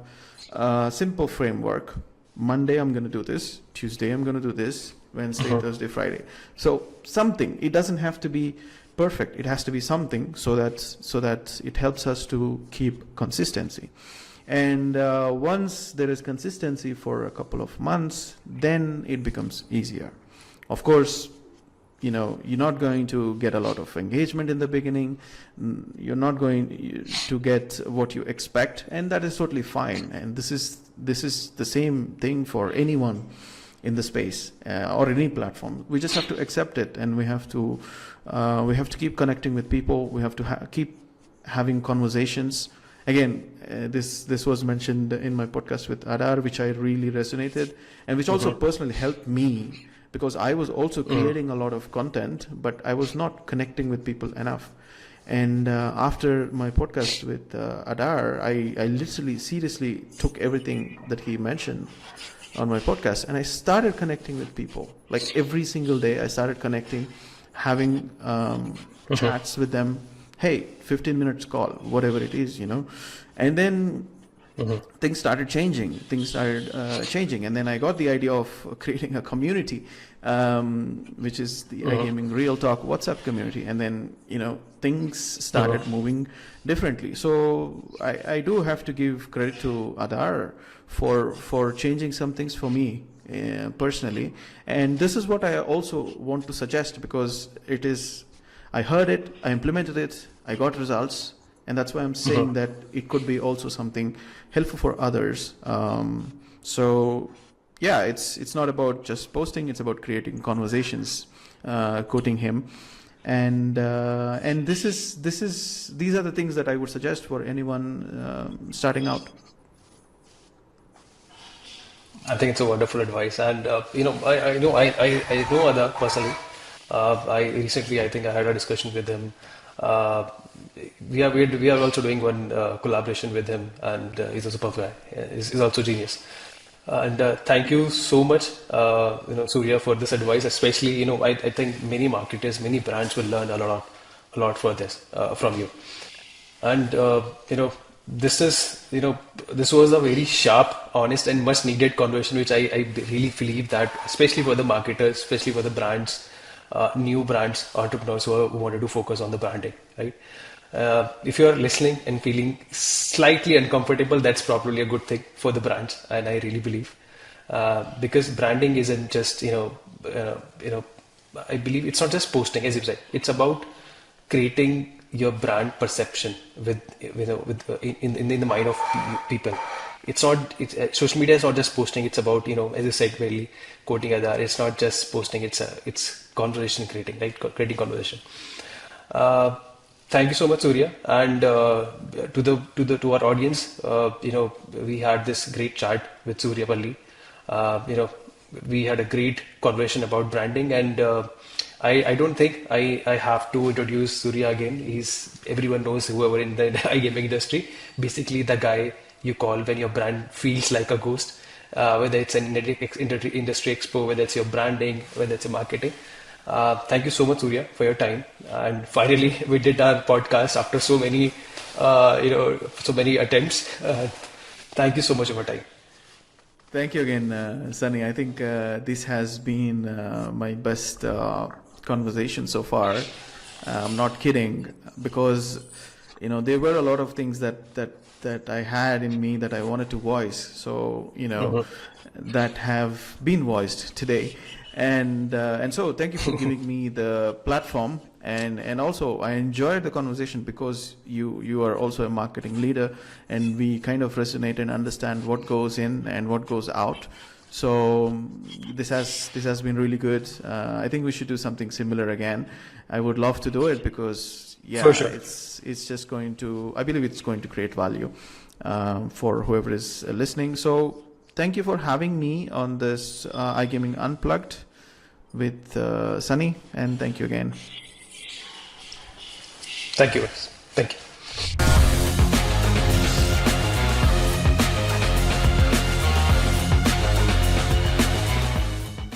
a simple framework. Monday I'm going to do this, Tuesday I'm going to do this, Wednesday, Thursday, Friday. So something. It doesn't have to be perfect. It has to be something so that it helps us to keep consistency. And once there is consistency for a couple of months, then it becomes easier. Of course, you're not going to get a lot of engagement in the beginning. You're not going to get what you expect, and that is totally fine. And this is the same thing for anyone in the space or any platform. We just have to accept it, and we have to keep connecting with people. We have to keep having conversations. Again, this was mentioned in my podcast with Adar, which I really resonated, and which also personally helped me, because I was also creating a lot of content, but I was not connecting with people enough. And after my podcast with Adar, I literally seriously took everything that he mentioned on my podcast, and I started connecting with people. Every single day I started connecting, having chats with them. Hey, 15 minutes call, whatever it is, and then things started changing. And then I got the idea of creating a community, which is the iGaming Real Talk WhatsApp community. And then, things started moving differently. So I do have to give credit to Adar for changing some things for me personally. And this is what I also want to suggest, because I heard it, I implemented it, I got results. And that's why I'm saying that it could be also something helpful for others. So yeah, it's not about just posting; it's about creating conversations, quoting him, and these are the things that I would suggest for anyone starting out. I think it's a wonderful advice, and I know Ada personally. I think I had a discussion with him. We are also doing one collaboration with him, and he's a superb guy. He's also genius. And thank you so much, Surya, for this advice. Especially, I think many marketers, many brands will learn a lot for this from you. And this was a very sharp, honest, and much needed conversation, which I really believe that, especially for the marketers, especially for the brands, new brands, entrepreneurs who wanted to focus on the branding, right? If you're listening and feeling slightly uncomfortable, that's probably a good thing for the brands, and I really believe, because branding isn't just I believe it's not just posting, as you said. It's about creating your brand perception in the mind of people. It's not. Social media is not just posting. It's about, as you said, really quoting Adar. It's not just posting. It's conversation creating, right? Creating conversation. Thank you so much, Surya, and to our audience. We had this great chat with Surya Palli. We had a great conversation about branding, and I don't think I have to introduce Surya again. Everyone knows, whoever in the iGaming industry, basically the guy you call when your brand feels like a ghost, whether it's an industry expo, whether it's your branding, whether it's your marketing. Thank you so much, Surya, for your time. And finally, we did our podcast after so many attempts. Thank you so much for your time. Thank you again, Sunny. I think this has been my best conversation so far. I'm not kidding, because there were a lot of things that I had in me that I wanted to voice. So that have been voiced today. And so thank you for giving me the platform, and also I enjoyed the conversation because you are also a marketing leader, and we kind of resonate and understand what goes in and what goes out. So this has been really good. I think we should do something similar again. I would love to do it because for sure. it's just going to, I believe it's going to create value for whoever is listening. So thank you for having me on this iGaming Unplugged with Sunny, and thank you again. Thank you. Thank you.